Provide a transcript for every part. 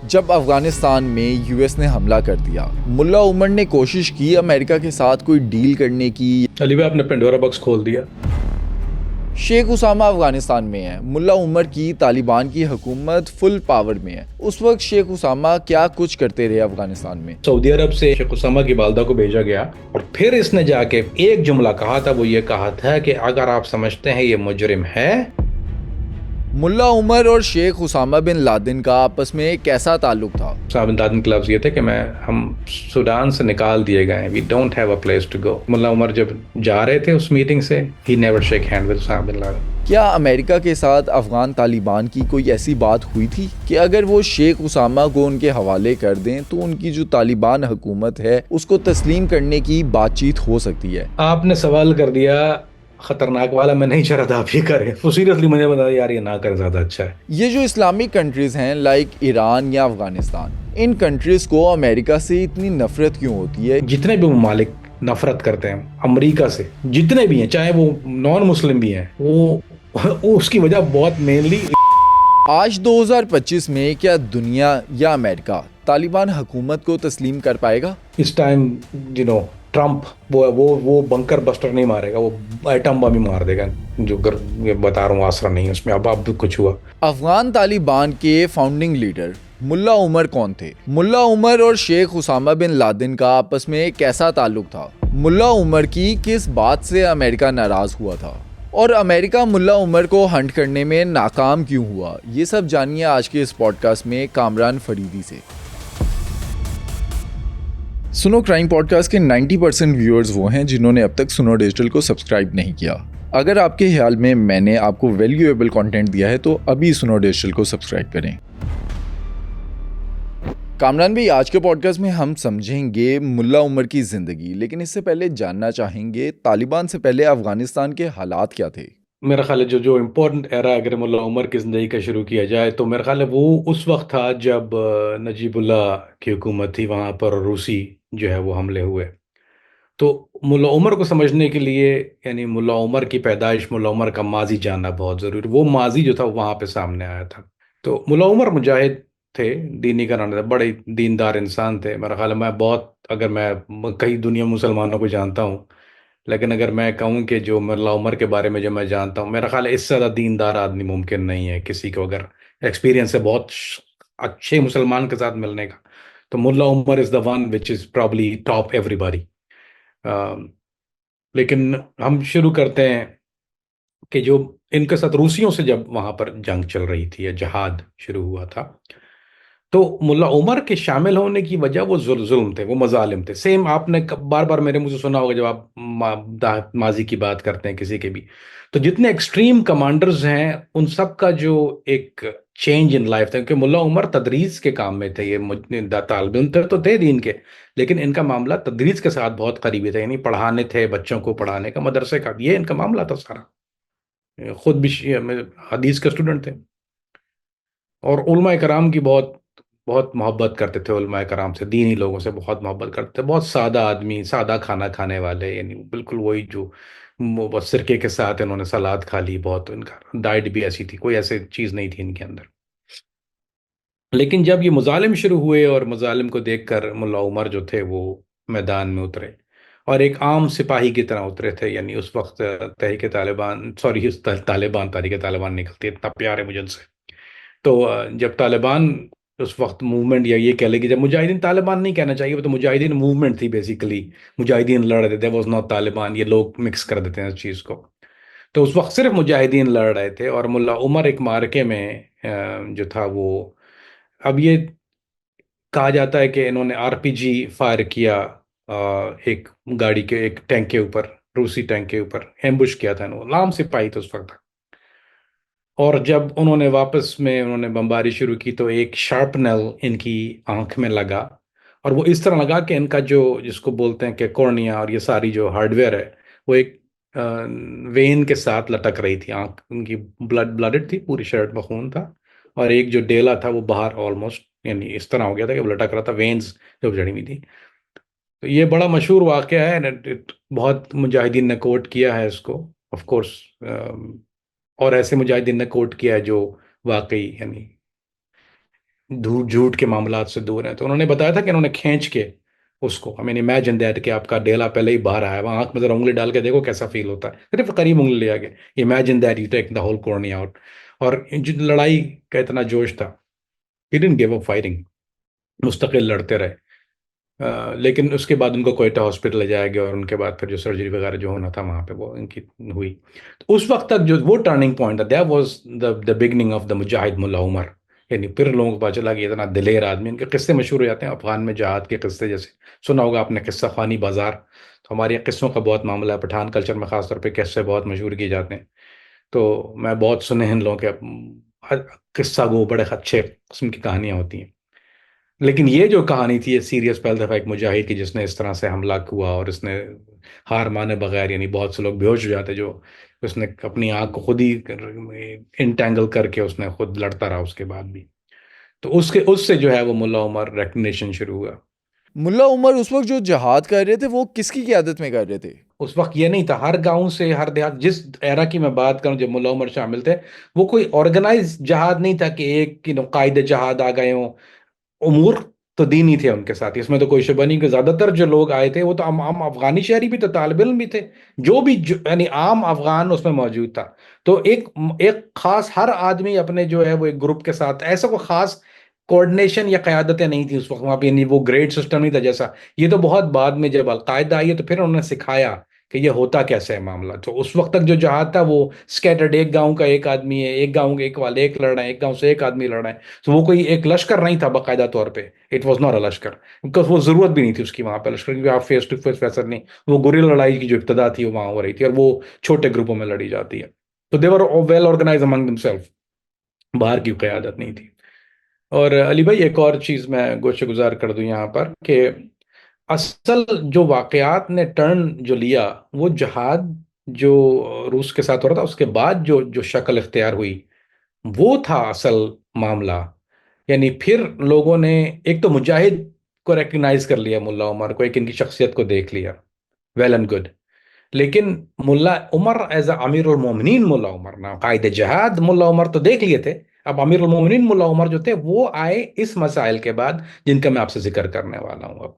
जब अफगानिस्तान में यूएस ने हमला कर दिया, मुल्ला उमर ने कोशिश की अमेरिका के साथ कोई डील करने की। अली भाई आपने पेंडोरा बॉक्स खोल दिया। शेख उसामा अफगानिस्तान में है, मुल्ला उमर की तालिबान की हुकूमत फुल पावर में है। उस वक्त शेख उसामा क्या कुछ करते रहे अफगानिस्तान में। सऊदी अरब से शेख उसामा की वालदा को भेजा गया और फिर इसने जाके एक जुमला कहा था, वो ये कहा था कि अगर आप समझते हैं ये मुजरिम है। मुल्ला उमर और शेख उसामा बिन लादेन का आपस में कैसा ताल्लुक था। उसामा बिन लादेन के लफ्ज ये थे कि हम सूडान से निकाल दिए गए, we don't have a place to go. Mullah Omar जब जा रहे थे उस मीटिंग से, he never shake hand with Osama bin Laden. क्या अमेरिका के साथ अफगान तालिबान की कोई ऐसी बात हुई थी कि अगर वो शेख उसामा को उनके हवाले कर दें तो उनकी जो तालिबान हुकूमत है उसको तस्लीम करने की बातचीत हो सकती है। आपने सवाल कर दिया खतरनाक वाला, मैं नहीं चाह रहा था आप ये करें, तो सीरियसली मुझे बता यार ये ना करें, ज्यादा अच्छा है। ये जो इस्लामिक कंट्रीज हैं लाइक ईरान या अफगानिस्तान, इन कंट्रीज को अमेरिका से इतनी नफरत क्यों होती है। जितने भी ममालिक नफरत करते हैं अमेरिका से, जितने भी हैं, चाहे वो नॉन मुस्लिम भी हैं, वो उसकी वजह बहुत मेनली। आज 2025 में क्या दुनिया या अमेरिका तालिबान हुकूमत को तस्लीम कर पाएगा। इस टाइम ट्रम्प वो बंकर बस्टर नहीं मारेगा, वो एटम बम ही मार देगा। जो ये बता रहा हूँ आसरा नहीं है उसमें, अब भी कुछ हुआ। अफगान तालिबान के फाउंडिंग लीडर मुल्ला उमर कौन थे। मुल्ला उमर और शेख उसामा बिन लादेन का आपस में कैसा ताल्लुक था। मुल्ला उमर की किस बात से अमेरिका नाराज हुआ था और अमेरिका मुल्ला उमर को हंट करने में नाकाम क्यों हुआ। ये सब जानिए आज के इस पॉडकास्ट में कामरान फरीदी से। सुनो क्राइम पॉडकास्ट के 90% व्यूअर्स वो हैं जिन्होंने अब तक सुनो डिजिटल को सब्सक्राइब नहीं किया। अगर आपके ख्याल में मैंने आपको वैल्यूएबल कंटेंट दिया है तो अभी सुनो डिजिटल को सब्सक्राइब करें। कामरान भाई, आज के पॉडकास्ट में हम समझेंगे मुल्ला उमर की ज़िंदगी, लेकिन इससे पहले जानना चाहेंगे तालिबान से पहले अफगानिस्तान के हालात क्या थे। मेरा ख्याल है जो इम्पोर्टेंट एरा अगर मुल्ला उमर की ज़िंदगी का शुरू किया जाए तो मेरा ख्याल है वो उस वक्त था जब नजीबुल्लाह की हुकूमत थी वहाँ पर, रूसी जो है वो हमले हुए। तो मुल्ला उमर को समझने के लिए, यानी मुल्ला उमर की पैदाइश, मुल्ला उमर का माजी जानना बहुत ज़रूरी। वो माजी जो था वहाँ पे सामने आया था। तो मुल्ला उमर मुजाहिद थे, दीनी कराने थे, बड़े दीनदार इंसान थे। मेरा ख्याल है मैं बहुत, अगर मैं कई दुनिया मुसलमानों को जानता हूँ, लेकिन अगर मैं कहूँ कि जो मुल्ला उमर के बारे में जो मैं जानता हूँ, मेरा ख्याल है इससे ज़्यादा दीनदार आदमी मुमकिन नहीं है किसी को, अगर एक्सपीरियंस है बहुत अच्छे मुसलमान के साथ मिलने का, तो Mullah Omar is the one which is probably top everybody. लेकिन हम शुरू करते हैं कि जो इनके साथ रूसियों से जब वहां पर जंग चल रही थी या जहाद शुरू हुआ था, तो मुल्ला उमर के शामिल होने की वजह वो जुल्म थे, वो मजालिम थे। सेम आपने बार बार मेरे मुझे सुना होगा जब आप माजी की बात करते हैं किसी के भी, तो जितने एक्सट्रीम कमांडर्स हैं उन सब का जो एक चेंज इन लाइफ था, क्योंकि मुल्ला उमर तदरीस के काम में थे, ये तालिब इल्म तो थे दीन के, लेकिन इनका मामला तदरीस के साथ बहुत करीबी था, यानी पढ़ाने थे, बच्चों को पढ़ाने का, मदरसे का, ये इनका मामला था सारा। खुद भी हदीस के स्टूडेंट थे और उलमा कराम की बहुत बहुत मोहब्बत करते थे। उलमा कराम से, दीनी लोगों से बहुत मोहब्बत करते थे। बहुत सादा आदमी, सादा खाना खाने वाले, यानी बिल्कुल वही जो बस सिरके के साथ इन्होंने सलाद खा ली, बहुत इनका डाइट भी ऐसी थी, कोई ऐसी चीज़ नहीं थी इनके अंदर। लेकिन जब ये मुजालिम शुरू हुए और मुजालिम को देखकर मुल्ला उमर जो थे वो मैदान में उतरे और एक आम सिपाही की तरह उतरे थे। यानी उस वक्त तहरीक तालिबान, सॉरी उस तालिबान, तहरीक तालिबान निकलती है, इतना प्यार है मुझे उनसे। तो जब तालिबान उस वक्त मूवमेंट, या ये कह लें कि जब मुजाहिदीन, तालिबान नहीं कहना चाहिए, वो तो मुजाहिदीन मूवमेंट थी बेसिकली। मुजाहिदीन लड़ रहे थे, वॉज नॉट तालिबान, ये लोग मिक्स कर देते हैं इस चीज़ को। तो उस वक्त सिर्फ मुजाहिदीन लड़ रहे थे और मुल्ला उमर एक मार्के में जो था वो, अब ये कहा जाता है कि इन्होंने आरपीजी फायर किया एक गाड़ी के, एक टैंक के ऊपर, रूसी टैंक के ऊपर एम्बुश किया था इन्होंने, लाम सिपाही थे उस वक्त। और जब उन्होंने वापस में उन्होंने बमबारी शुरू की तो एक शार्पनल इनकी आंख में लगा, और वो इस तरह लगा कि इनका जो, जिसको बोलते हैं कि कॉर्निया और ये सारी जो हार्डवेयर है, वो एक वेन के साथ लटक रही थी। आंख उनकी ब्लडेड थी, पूरी शर्ट में खून था, और एक जो डेला था वो बाहर ऑलमोस्ट, यानी इस तरह हो गया था कि वो लटक रहा था, वेन्स जो जड़ी हुई थी। तो ये बड़ा मशहूर वाकया है, बहुत मुजाहिदीन ने कोट किया है इसको, ऑफ कोर्स। और ऐसे मुजाहिदीन ने कोट किया है जो वाकई, यानी झूठ के मामलात से दूर हैं। तो उन्होंने बताया था कि उन्होंने खींच के उसको, आई मीन इमेजिन दैट कि आपका डेला पहले ही बाहर आया, वहां आंख में जरा उंगली डाल के देखो कैसा फील होता है, सिर्फ करीब उंगली ले आगे, imagine that you take the whole cornea out. और जो लड़ाई का इतना जोश था, he didn't give up fighting, मुस्तकिल लड़ते रहे। लेकिन उसके बाद उनको कोयटा हॉस्पिटल ले जाया गया, और उनके बाद फिर जो सर्जरी वगैरह जो होना था वहां पे वो इनकी हुई। तो उस वक्त तक जो वो टर्निंग पॉइंट था, that was the beginning of the मुजाहिद मुल्ला उमर। यानी फिर लोगों को पता चला कि इतना दिलेर आदमी, इनके किस्से मशहूर हो जाते हैं अफगान में जहाद के किस्से, जैसे सुना होगा आपने किस्सा खानी बाजार। तो हमारे यहाँ किस्सों का बहुत मामला है, पठान कल्चर में खासतौर पे किस्से बहुत मशहूर किए जाते हैं। तो मैं बहुत सुने हैं इन लोगों के, हर किस्सा गो बड़े अच्छे किस्म की कहानियां होती हैं। लेकिन ये जो कहानी थी, ये सीरियस पहल दफा एक मुजाहिद की जिसने इस तरह से हमला हुआ, और इसने हार माने बगैर, यानी बहुत से लोग बेहोश हो जाते, जो उसने अपनी आंख को खुद ही इंटेंगल करके उसने खुद लड़ता रहा उसके बाद भी। तो उसके उससे जो है वो मुल्ला उमर रेकग्निशन शुरू हुआ। मुल्ला उमर उस वक्त जो जहाद कर रहे थे वो किसकी क़यादत में कर रहे थे? उस वक्त ये नहीं था, हर गांव से, हर देहात, जिस एरा की मैं बात करूं जब मुल्ला उमर शामिल थे, वो कोई ऑर्गेनाइज जहाद नहीं था कि एक कायदे जहाद आ गए हों। उमूर तो दीनी थे उनके साथ, इसमें तो कोई शुबा नहीं कि ज्यादातर जो लोग आए थे वो तो आम आम अफगानी शहरी भी थे, तालिब इल्म भी थे, जो भी यानी आम अफगान उसमें मौजूद था। तो एक एक खास, हर आदमी अपने जो है वो एक ग्रुप के साथ, ऐसा कोई खास कोऑर्डिनेशन या क़यादतें नहीं थी उस वक्त वहां पे, यानी वो ग्रेड सिस्टम नहीं था जैसा। ये तो बहुत बाद में जब अलकायदा आई है तो फिर उन्होंने सिखाया कि ये होता कैसे है मामला। तो उस वक्त तक जो जहाद था वो स्कैटर्ड, एक गांव का एक आदमी है, एक गांव के एक वाले एक लड़ रहे हैं, एक गांव से एक आदमी लड़ रहा है। तो वो कोई एक लश्कर नहीं था बाकायदा तौर पे, it was not a Lashkar, because वो जरूरत भी नहीं थी उसकी वहां पे लश्कर, क्योंकि आप फेस टू फेस वैसा नहीं। वो गुरिल्ला लड़ाई की जो इब्तदा थी वो वहां हो रही थी, और वो छोटे ग्रुपों में लड़ी जाती है। तो देवर वेल ऑर्गेनाइज अमंग देमसेल्फ, बाहर की क्यादत नहीं थी। और अली भाई, एक और चीज मैं गोशे गुजार कर दूं यहाँ पर, कि असल जो वाकयात ने टर्न जो लिया, वो जहाद जो रूस के साथ हो रहा था उसके बाद जो जो शक्ल इख्तियार हुई, वो था असल मामला। यानी फिर लोगों ने एक तो मुजाहिद को रिकग्नाइज कर लिया, मुल्ला उमर को, एक इनकी शख्सियत को देख लिया, वेल एंड गुड। लेकिन मुल्ला उमर एज अमीर उल मोमिनीन, मुल्ला उमर ना कायदे जहाद, मुल्ला उमर तो देख लिए थे। अब अमीर उल मोमिनीन मुल्ला उमर जो थे वो आए इस मसाइल के बाद, जिनका मैं आपसे जिक्र करने वाला हूँ अब।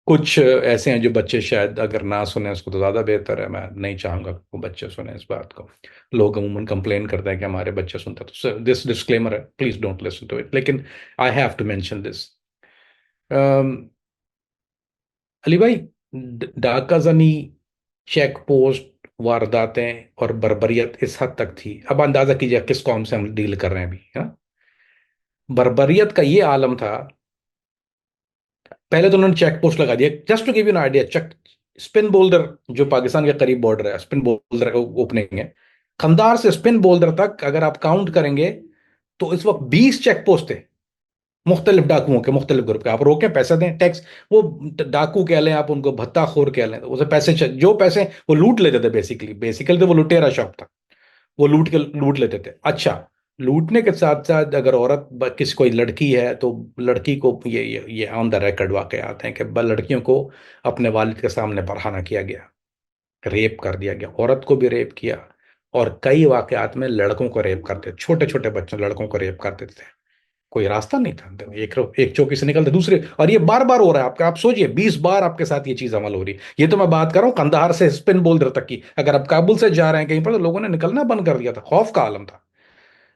कुछ ऐसे हैं जो बच्चे शायद अगर ना सुने उसको तो ज़्यादा बेहतर है, मैं नहीं चाहूंगा कि वो बच्चे सुने इस बात को। लोग अमूमन कंप्लेन करते हैं कि हमारे बच्चे सुनते हैं, तो दिस डिस्क्लेमर है, please don't listen to it, लेकिन I have to mention this. Ali भाई, डाका जनी, चेक पोस्ट, वारदातें और बर्बरियत इस हद तक थी, अब अंदाजा कीजिए किस कौम से हम डील कर रहे हैं अभी, हाँ। बर्बरियत का ये आलम था, पहले तो उन्होंने चेक पोस्ट लगा दिया, just to give you an idea. Check स्पिन बोल्डर जो पाकिस्तान के करीब बॉर्डर है, स्पिन बोल्डर ओपनिंग है, कंधार से स्पिन बोल्डर तक अगर आप काउंट करेंगे तो इस वक्त 20 चेक पोस्ट थे, मुख्तलिफ डाकुओं के, मुख्तलिफ ग्रुप के। आप रोकें, पैसे दें, टैक्स, वो डाकू कह लें, आप उनको भत्ताखोर कह लें, तो उसे पैसे जो पैसे वो लूट लेते थे, बेसिकली बेसिकली तो वो लुटेरा शौक था, वो लूट लेते थे। अच्छा, लूटने के साथ साथ अगर औरत किसी कोई लड़की है तो लड़की को, ये ऑन द रिकॉर्ड वाकई आते हैं कि लड़कियों को अपने वालिद के सामने बरहना किया गया, रेप कर दिया गया, औरत को भी रेप किया, और कई वाकयात में लड़कों को रेप करते, छोटे छोटे बच्चों लड़कों को रेप कर देते थे। कोई रास्ता नहीं था, एक एक चौकी से निकलते दूसरे, और ये बार बार हो रहा है आपका, आप सोचिए 20 बार आपके साथ ये चीज अमल हो रही है। ये तो मैं बात कर रहा हूँ कंधार से स्पिन बोल्डर तक की, अगर आप काबुल से जा रहे हैं कहीं पर तो लोगों ने निकलना बंद कर दिया था, खौफ का आलम था।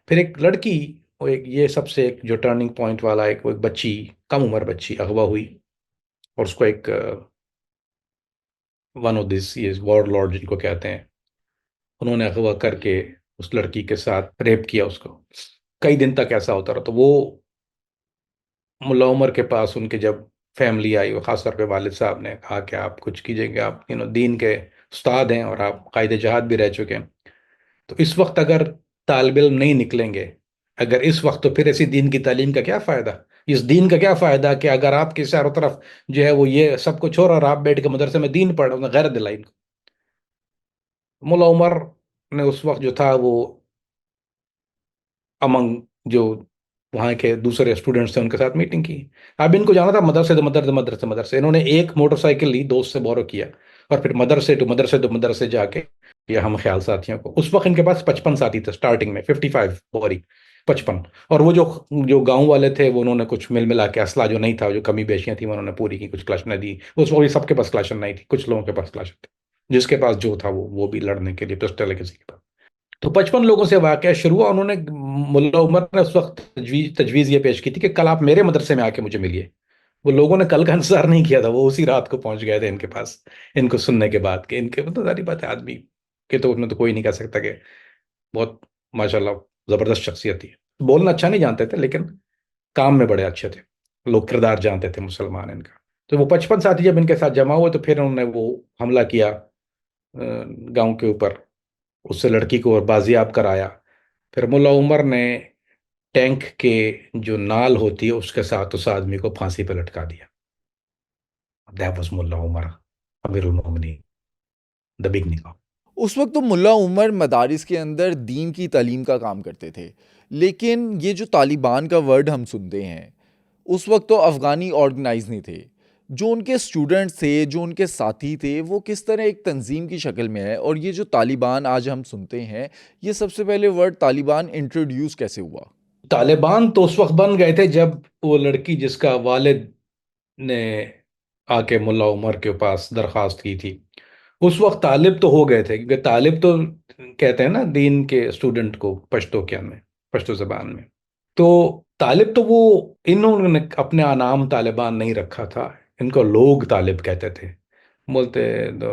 फिर एक लड़की, वो एक ये सबसे एक जो टर्निंग पॉइंट वाला, एक बच्ची, कम उम्र बच्ची अगवा हुई, और उसको एक वन ऑफ दिस ये वॉर लॉर्ड जिनको कहते हैं, उन्होंने अगवा करके उस लड़की के साथ रेप किया उसको। कई दिन तक ऐसा होता रहा। तो वो मुल्ला उमर के पास उनके जब फैमिली आई, वो खासतौर पे वालिद साहब ने कहा कि आप कुछ कीजिएगा, आप दीन के उस्ताद हैं और आप कायदे जहाद भी रह चुके हैं, तो इस वक्त अगर तालिब इल्म नहीं निकलेंगे, अगर इस वक्त, तो फिर ऐसी दीन की तालीम का क्या फ़ायदा? इस दीन का क्या फ़ायदा कि अगर आपके चारों तरफ जो है वो ये सब कुछ हो रहा और आप बैठ के मदरसे में दीन पढ़ रहे हो, गैर दिलाई इनको। मुल्ला उमर ने उस वक्त जो था वो अमंग जो वहाँ के दूसरे स्टूडेंट्स थे उनके साथ मीटिंग की। अब इनको जाना था मदरसे तो मदरसे मदरसे मदरसे, इन्होंने एक मोटरसाइकिल ली, दोस्त से बोरो किया, और फिर मदरसे जाके, ये हम ख्याल साथियों को, उस वक्त इनके पास 55 साथी थे स्टार्टिंग में, 55 बोरी। 55। और वो जो जो गांव वाले थे वो उन्होंने कुछ मिल मिला के असला जो नहीं था, जो कमी बेशियां थी, वो उन्होंने पूरी की, कुछ क्लाशन दी। उस वक्त सबके पास क्लाशन नहीं थी, कुछ लोगों के पास क्लाशन थे, जिसके पास जो था वो भी लड़ने के लिए पिस्टल है किसी के पास। तो 55 लोगों से वाकया शुरू हुआ। उन्होंने, मुल्ला उमर ने उस वक्त तजवीज ये पेश की थी कि कल आप मेरे मदरसे में आके मुझे मिलिए। वो लोगों ने कल का इंतजार नहीं किया था, वो उसी रात को पहुंच गए थे इनके पास, इनको सुनने के बाद कि इनके, मतलब सारी बात है, आदमी के तो उसमें तो कोई नहीं कह सकता कि बहुत माशाल्लाह जबरदस्त शख्सियत थी। बोलना अच्छा नहीं जानते थे, लेकिन काम में बड़े अच्छे थे, लोग किरदार जानते थे मुसलमान इनका। तो वो 55 साथी जब इनके साथ जमा हुए तो फिर उन्होंने वो हमला किया गांव के ऊपर, उससे लड़की को बाजियाब कराया। फिर मुल्ला उमर ने टैंक के जो नाल होती है उसके साथ उस आदमी को फांसी पे लटका दिया। दैट वाज मुल्ला उमर अमीरुल मोमिनीन, द बिगनिंग ऑफ। उस वक्त तो मुल्ला उमर मदारिस के अंदर दीन की तालीम का काम करते थे, लेकिन ये जो तालिबान का वर्ड हम सुनते हैं, उस वक्त तो अफ़गानी ऑर्गेनाइज नहीं थे। जो उनके स्टूडेंट्स थे, जो उनके साथी थे, वो किस तरह एक तंजीम की शक्ल में है, और ये जो तालिबान आज हम सुनते हैं, ये सबसे पहले वर्ड तालिबान इंट्रोड्यूस कैसे हुआ? तालिबान तो उस वक्त बन गए थे जब वो लड़की जिसका वालिद ने आके मुल्ला उमर के पास दरखास्त की थी, उस वक्त तालिब तो हो गए थे, क्योंकि तालिब तो कहते हैं ना दीन के स्टूडेंट को पश्तो क्या में, पश्तो जबान में। तो तालिब तो वो, इन्होंने अपने नाम तालिबान नहीं रखा था, इनको लोग तालिब कहते थे। बोलते तो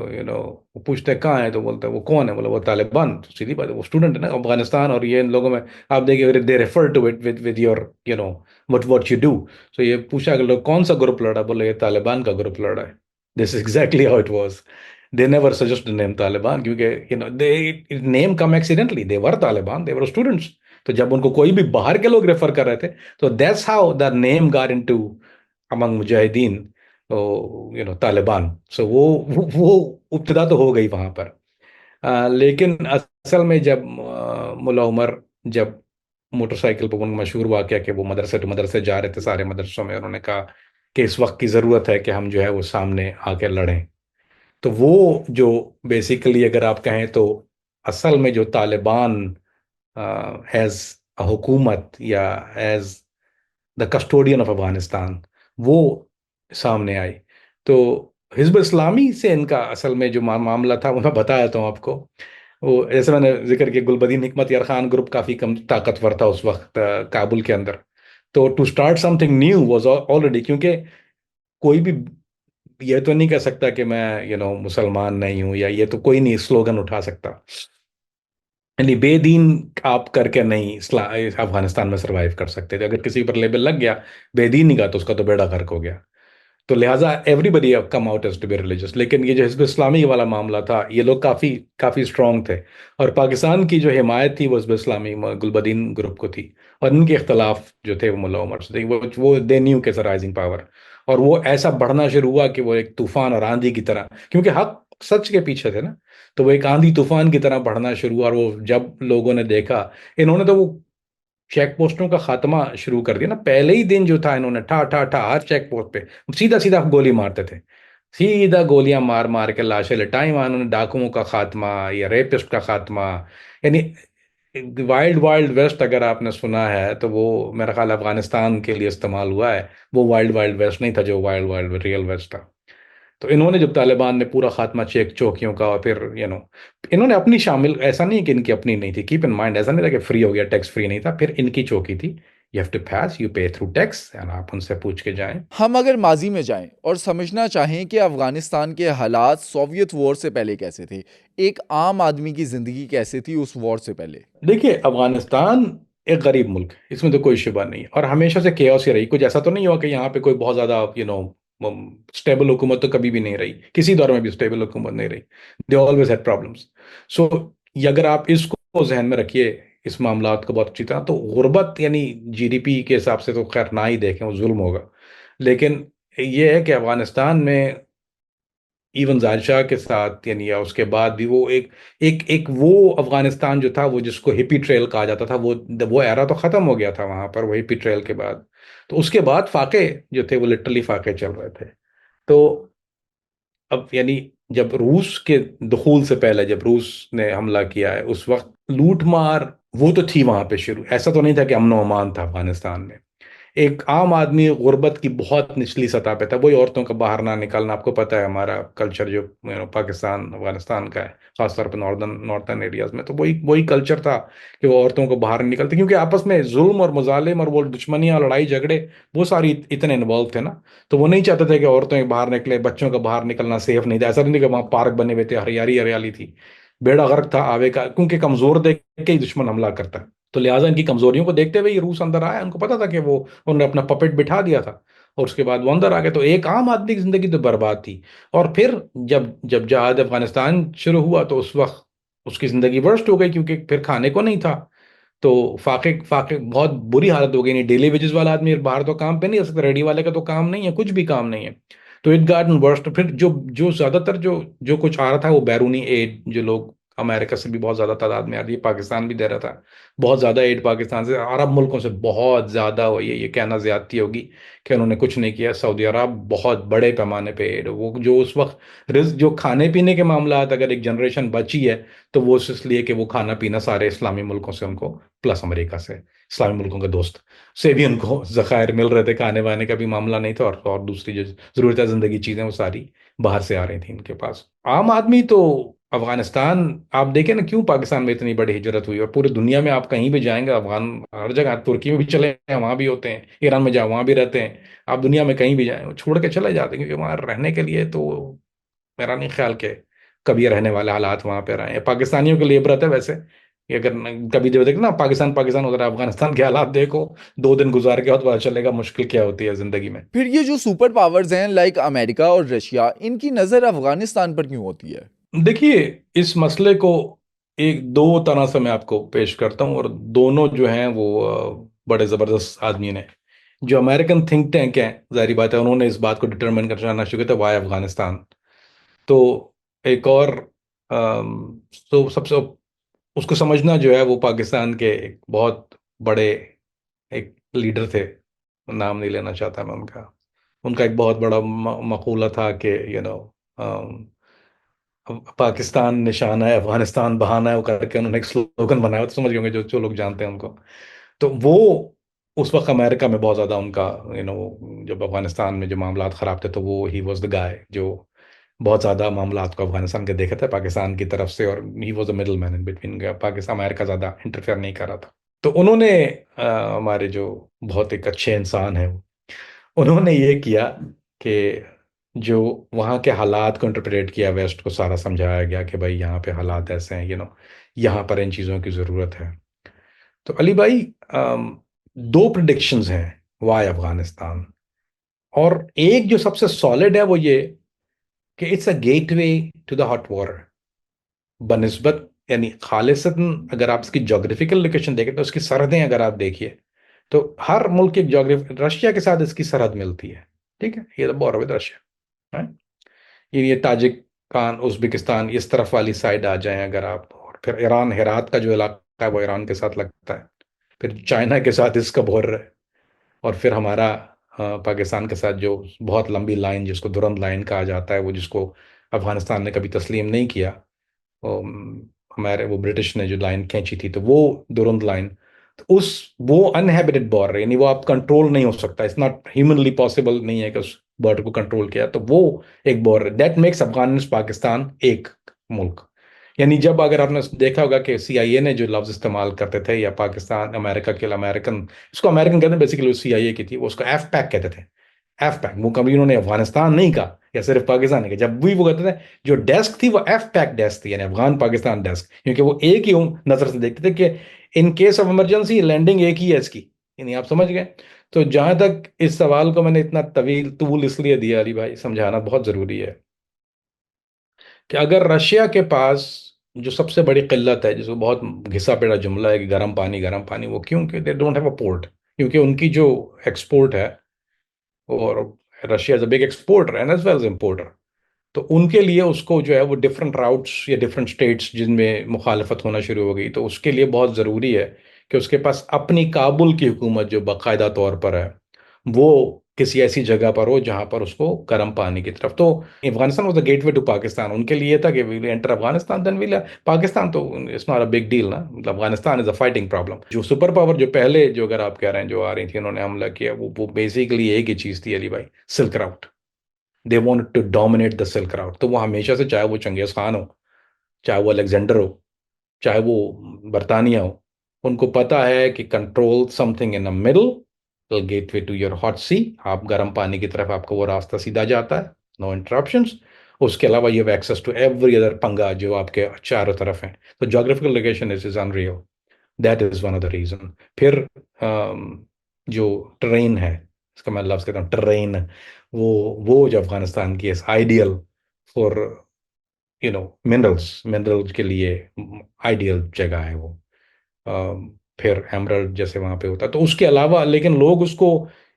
वो पूछते कहाँ है, तो बोलते वो कौन है, बोले वो तालिबान। तो सीधी बात है, वो स्टूडेंट है ना अफगानिस्तान, और ये इन लोगों में आप देखिए they refer to it with your what you do. So ये पूछा कि लोग कौन सा ग्रुप लड़ा, बोले ये तालिबान का ग्रुप लड़ा है। This is exactly how it was. They never suggest the name Taliban, क्योंकि दे नेम कम एक्सीडेंटली, दे वर तालिबान, दे वर स्टूडेंट्स। तो जब उनको कोई भी बाहर के लोग रेफर कर रहे थे, तो that's how the name got into among मुजाहिदीन, तालिबान। सो वो इब्तिदा तो हो गई वहां पर। लेकिन असल में जब मुल्ला उमर जब मोटरसाइकिल पर, उन मशहूर वाकया कि वो मदरसे टू मदरसे जा रहे थे सारे मदरसों में, उन्होंने कहा कि इस वक्त की ज़रूरत है कि हम जो है वो सामने आके लड़ें। तो वो जो बेसिकली अगर आप कहें तो असल में जो तालिबान एज अ हुकूमत या as the custodian of Afghanistan, वो सामने आई। तो हिजब इस्लामी से इनका असल में जो मामला था वो मैं बता देता हूँ आपको। वो जैसे मैंने जिक्र किया, गुलबदीन हिकमत यार खान ग्रुप काफ़ी कम ताकतवर था उस वक्त काबुल के अंदर। तो to start something new was already, क्योंकि कोई भी ये तो नहीं कह सकता कि मैं मुसलमान नहीं हूं, या ये तो कोई नहीं स्लोगन उठा सकता, यानी बेदीन आप करके नहीं अफगानिस्तान में सरवाइव कर सकते थे। अगर किसी पर लेबल लग गया बेदीन का, तो उसका तो बेड़ा गर्क हो गया। तो लिहाजा everybody come out as to be religious. लेकिन ये जो हिजब इस्लामी वाला मामला था, ये लोग काफ़ी काफ़ी स्ट्रांग थे, और पाकिस्तान की जो हिमायत थी वो हिजब इस्लामी गुलबदीन ग्रुप को थी, और इनके इख्तलाफ जो थे वो मुल्ला उमर से थे। वो दे न्यू के राइजिंग पावर, और वो ऐसा बढ़ना शुरू हुआ कि वो एक तूफान और आंधी की तरह, क्योंकि हक सच के पीछे थे ना, तो वो एक आंधी तूफान की तरह बढ़ना शुरू हुआ। और वो जब लोगों ने देखा, इन्होंने तो वो चेक पोस्टों का खात्मा शुरू कर दिया ना, पहले ही दिन जो था इन्होंने ठा ठा ठा हर चेक पोस्ट पे सीधा सीधा गोली मारते थे, सीधा गोलियां मार मार के लाशें लिटाई वहां उन्होंने। डाकुओं का खात्मा या रेपिस्ट का खात्मा, यानी वाइल्ड वाइल्ड वेस्ट अगर आपने सुना है तो वो मेरा ख्याल अफगानिस्तान के लिए इस्तेमाल हुआ है। वो वाइल्ड वाइल्ड वेस्ट नहीं था, जो वाइल्ड वाइल्ड रियल वेस्ट था। तो इन्होंने, जब तालिबान ने पूरा खात्मा चेक चौकियों का, और फिर इन्होंने अपनी शामिल, ऐसा नहीं कि इनकी अपनी नहीं थी, कीप इन माइंड, ऐसा नहीं था कि फ्री हो गया, टैक्स फ्री नहीं था, फिर इनकी चौकी थी। You have to pass, you pay through tax, and आप उनसे पूछ के जाएं। हम अगर माजी में जाएं और समझना चाहें कि अफ़गानिस्तान के हालात सोवियत वॉर से पहले कैसे थे, एक आम आदमी की ज़िंदगी कैसे थी उस वॉर से पहले? देखिए, अफगानिस्तान एक गरीब मुल्क है, इसमें तो कोई शुबा नहीं है, और हमेशा से केओस ही रही। कुछ ऐसा तो नहीं हुआ कि यहाँ पे कोई बहुत ज्यादा स्टेबल हुकूमत तो कभी भी नहीं रही, किसी दौर में भी स्टेबल हुकूमत नहीं रही। They always had problems. So अगर आप इसको जहन में रखिए, इस मामलात को बहुत अच्छी तरह, तो गुर्बत यानी जीडीपी के हिसाब से तो खैर ना ही देखें, वो जुल्म होगा। लेकिन ये है कि अफगानिस्तान में इवन जाहिर शाह के साथ, यानी या उसके बाद भी, वो एक एक एक वो अफगानिस्तान जो था, वो जिसको हिपी ट्रेल कहा जाता था, वो एरा तो खत्म हो गया था वहां पर, वो हिपी ट्रेल के बाद। तो उसके बाद फाके जो थे वो लिटरली फाके चल रहे थे। तो अब यानी जब रूस के दखूल से पहले, जब रूस ने हमला किया है, उस वक्त लूट मार वो तो थी वहां पे शुरू, ऐसा तो नहीं था कि अमन अमान था अफगानिस्तान में। एक आम आदमी गुर्बत की बहुत निचली सतह पे था, वही औरतों का बाहर ना निकलना। आपको पता है हमारा कल्चर जो पाकिस्तान अफगानिस्तान का है, खासतौर पर नॉर्थर्न एरियाज में, तो वही वही कल्चर था कि वो औरतों को बाहर नहीं निकलती, क्योंकि आपस में जुल्म और मुजालिम और वो दुश्मनियां लड़ाई झगड़े वो सारी इतने इन्वॉल्व थे ना। तो वो नहीं चाहते थे कि औरतें बाहर निकले, बच्चों का बाहर निकलना सेफ नहीं था। ऐसा नहीं था कि वहां पार्क बने हुए थे, हरियाली हरियाली थी। बेड़ा गर्क था आवे का, क्योंकि कमजोर देख के ही दुश्मन हमला करता है। तो लिहाजा इनकी कमजोरियों को देखते हुए ये रूस अंदर आया। उनको पता था कि वो, उन्होंने अपना पपेट बिठा दिया था और उसके बाद वो अंदर आ गए। तो एक आम आदमी की जिंदगी तो बर्बाद थी। और फिर जब जब जहाद अफगानिस्तान शुरू हुआ तो उस वक्त उसकी जिंदगी वर्स्ट हो गई, क्योंकि फिर खाने को नहीं था। तो फाके फाके बहुत बुरी हालत हो गई। नहीं डेली वेजेस वाला आदमी बाहर तो काम पे नहीं जा सकता, रेडी वाले का तो काम नहीं है, कुछ भी काम नहीं है। तो इट गार्डन वर्स्ट। फिर जो जो ज्यादातर जो जो कुछ आ रहा था वो बैरूनी एड, जो लोग अमेरिका से भी बहुत ज्यादा तादाद में आ रही है, पाकिस्तान भी दे रहा था बहुत ज्यादा एड, पाकिस्तान से अरब मुल्कों से बहुत ज्यादा हुई है। ये कहना ज्यादती होगी कि उन्होंने कुछ नहीं किया। सऊदी अरब बहुत बड़े पैमाने पे एड, वो जो उस वक्त रिस्क जो खाने पीने के मामला, अगर एक जनरेशन बची है तो वो इसलिए कि वो खाना पीना सारे इस्लामी मुल्कों से उनको, प्लस अमेरिका से, इस्लामी मुल्कों के दोस्त से भी उनको जखायर मिल रहे थे। खाने वाने का भी मामला नहीं था, और दूसरी जो जरूरत जिंदगी चीजें वो सारी बाहर से आ रही थी इनके पास। आम आदमी तो अफगानिस्तान, आप देखें ना क्यों पाकिस्तान में इतनी बड़ी हिजरत हुई। और पूरी दुनिया में आप कहीं भी जाएंगे, अफगान हर जगह, तुर्की में भी चले हैं वहां भी होते हैं, ईरान में जाओ वहां भी रहते हैं। आप दुनिया में कहीं भी जाएं वो छोड़ के चले जाते हैं, क्योंकि वहां रहने के लिए तो मेरा नहीं ख्याल के कभी ये रहने वाले हालात वहां पे रहे हैं। पाकिस्तानियों के लिए इबरत है वैसे, कि अगर कभी देखो ना पाकिस्तान पाकिस्तान उधर अफगानिस्तान के हालात देखो, 2 दिन गुजार के बाद पता चलेगा मुश्किल क्या होती है जिंदगी में। फिर ये जो सुपर पावर्स हैं लाइक अमेरिका और रशिया, इनकी नज़र अफगानिस्तान पर क्यों होती है? देखिए, इस मसले को एक दो तरह से मैं आपको पेश करता हूँ, और दोनों जो हैं वो बड़े जबरदस्त आदमी ने। जो अमेरिकन थिंक टैंक है, जाहिर बात है उन्होंने इस बात को डिटरमाइन करना शुरू किया था, वाई अफगानिस्तान। तो एक और तो सबसे उसको समझना जो है, वो पाकिस्तान के एक बहुत बड़े एक लीडर थे, नाम नहीं लेना चाहता मैं उनका। उनका एक बहुत बड़ा मकूला था कि पाकिस्तान निशाना है, अफगानिस्तान बहाना है, वो करके उन्होंने एक स्लोगन बनाया, तो समझ गए होंगे जो जो लोग जानते हैं उनको। तो वो उस वक्त अमेरिका में बहुत ज्यादा उनका, जब अफगानिस्तान में जो मामला खराब थे, तो वो ही वॉज द गाय जो बहुत ज्यादा मामला को अफगानिस्तान के देखे थे पाकिस्तान की तरफ से, और he was the middle man in between. Pakistan America ज्यादा इंटरफेयर नहीं कर रहा था। तो उन्होंने हमारे जो बहुत एक अच्छे इंसान है, उन्होंने ये किया कि जो वहाँ के हालात को इंटरप्रेट किया, वेस्ट को सारा समझाया गया कि भाई यहाँ पे हालात ऐसे हैं, यहाँ पर इन चीज़ों की ज़रूरत है। तो अली भाई, दो प्रिडिक्शंस हैं वाई अफगानिस्तान, और एक जो सबसे सॉलिड है वो ये कि it's a gateway to the hot war बनिस्बत, यानी खालिसतन अगर आप इसकी जोग्राफिकल लोकेशन देखें तो इसकी सरहदें अगर आप देखिए, तो हर मुल्क की जोग्राफी, रशिया के साथ इसकी सरहद मिलती है। ठीक है, ये बॉर्डर विद रशिया है। ये ताजिकिस्तान उज्बेकिस्तान इस तरफ वाली साइड आ जाएं अगर आप, और फिर ईरान, हेरात का जो इलाका है वो ईरान के साथ लगता है। फिर चाइना के साथ इसका बॉर्डर है। और फिर हमारा पाकिस्तान के साथ जो बहुत लंबी लाइन, जिसको दुरंत लाइन कहा जाता है, वो जिसको अफगानिस्तान ने कभी तस्लीम नहीं किया, वो, हमारे वो ब्रिटिश ने जो लाइन खींची थी, तो वो दुरंत लाइन, तो वो अनहैबिटेड बॉर्डर है, यानी वो आप कंट्रोल नहीं हो सकता, इट्स नॉट ह्यूमनली पॉसिबल नहीं है कि उस बॉर्डर को कंट्रोल किया। तो वो एक border, that makes Afghanistan Pakistan एक मुल्क। यानी जब अगर आपने देखा होगा कि सीआईए ने जो लफ्ज इस्तेमाल करते थे, या पाकिस्तान अमेरिका के अमेरिकन, उसको अमेरिकन कहते हैं बेसिकली, सीआईए की थी, वो उसको एफ पैक कहते थे। एफ पैक, वो कभी उन्होंने अफगानिस्तान नहीं कहा या सिर्फ पाकिस्तान नहीं कहा, जब भी वो कहते थे जो डेस्क थी वो एफ पैक डेस्क थी, यानी अफगान पाकिस्तान डेस्क, क्योंकि वो एक ही नजर से देखते थे कि in case of emergency landing एक ही है इसकी। यानी आप समझ गए। तो जहां तक इस सवाल को मैंने इतना तवील तूल इसलिए दिया अली भाई, समझाना बहुत जरूरी है कि अगर रशिया के पास जो सबसे बड़ी किल्लत है, जिसको बहुत घिसा पिटा जुमला है कि गर्म पानी, वो क्यों कि they don't have a port. क्योंकि उनकी जो एक्सपोर्ट है, और Russia is a big exporter and as well as importer, तो उनके लिए उसको जो है वो डिफरेंट राउट्स या डिफरेंट स्टेट्स जिनमें मुखालफत होना शुरू हो गई, तो उसके लिए बहुत ज़रूरी है कि उसके पास अपनी काबुल की हुकूमत जो बाकायदा तौर पर है, वो किसी ऐसी जगह पर हो जहां पर उसको गर्म पानी की तरफ। तो Afghanistan was the gateway to Pakistan. उनके लिए था कि we enter Afghanistan then we'll Pakistan. तो it's not a big deal ना, मतलब Afghanistan is a fighting problem. जो सुपर पावर जो पहले, जो अगर आप कह रहे हैं जो आ रही थी उन्होंने हमला किया, वो बेसिकली एक ही चीज थी अली भाई, silk route. They wanted to dominate the silk route. तो वो हमेशा से, चाहे वो चंगेज खान हो, चाहे वो अलेक्जेंडर हो, चाहे वो बरतानिया हो, उनको पता है कि control something in the middle gateway to your hot sea. आप गर्म पानी की तरफ आपका वो रास्ता सीधा जाता है, नो इंटरप्शंस। उसके अलावा you have access to every other पंगा जो आपके चारों तरफ है। तो geographical location is unreal. That is one of the reason. फिर जो ट्रेन है, इसका मैं लफ्ज कहता हूँ ट्रेन, वो जो अफगानिस्तान की आइडियल फॉर मिनरल्स, मिनरल्स के लिए आइडियल जगह है वो। फिर एमरल्ड जैसे वहां पे होता है। तो उसके अलावा लेकिन लोग उसको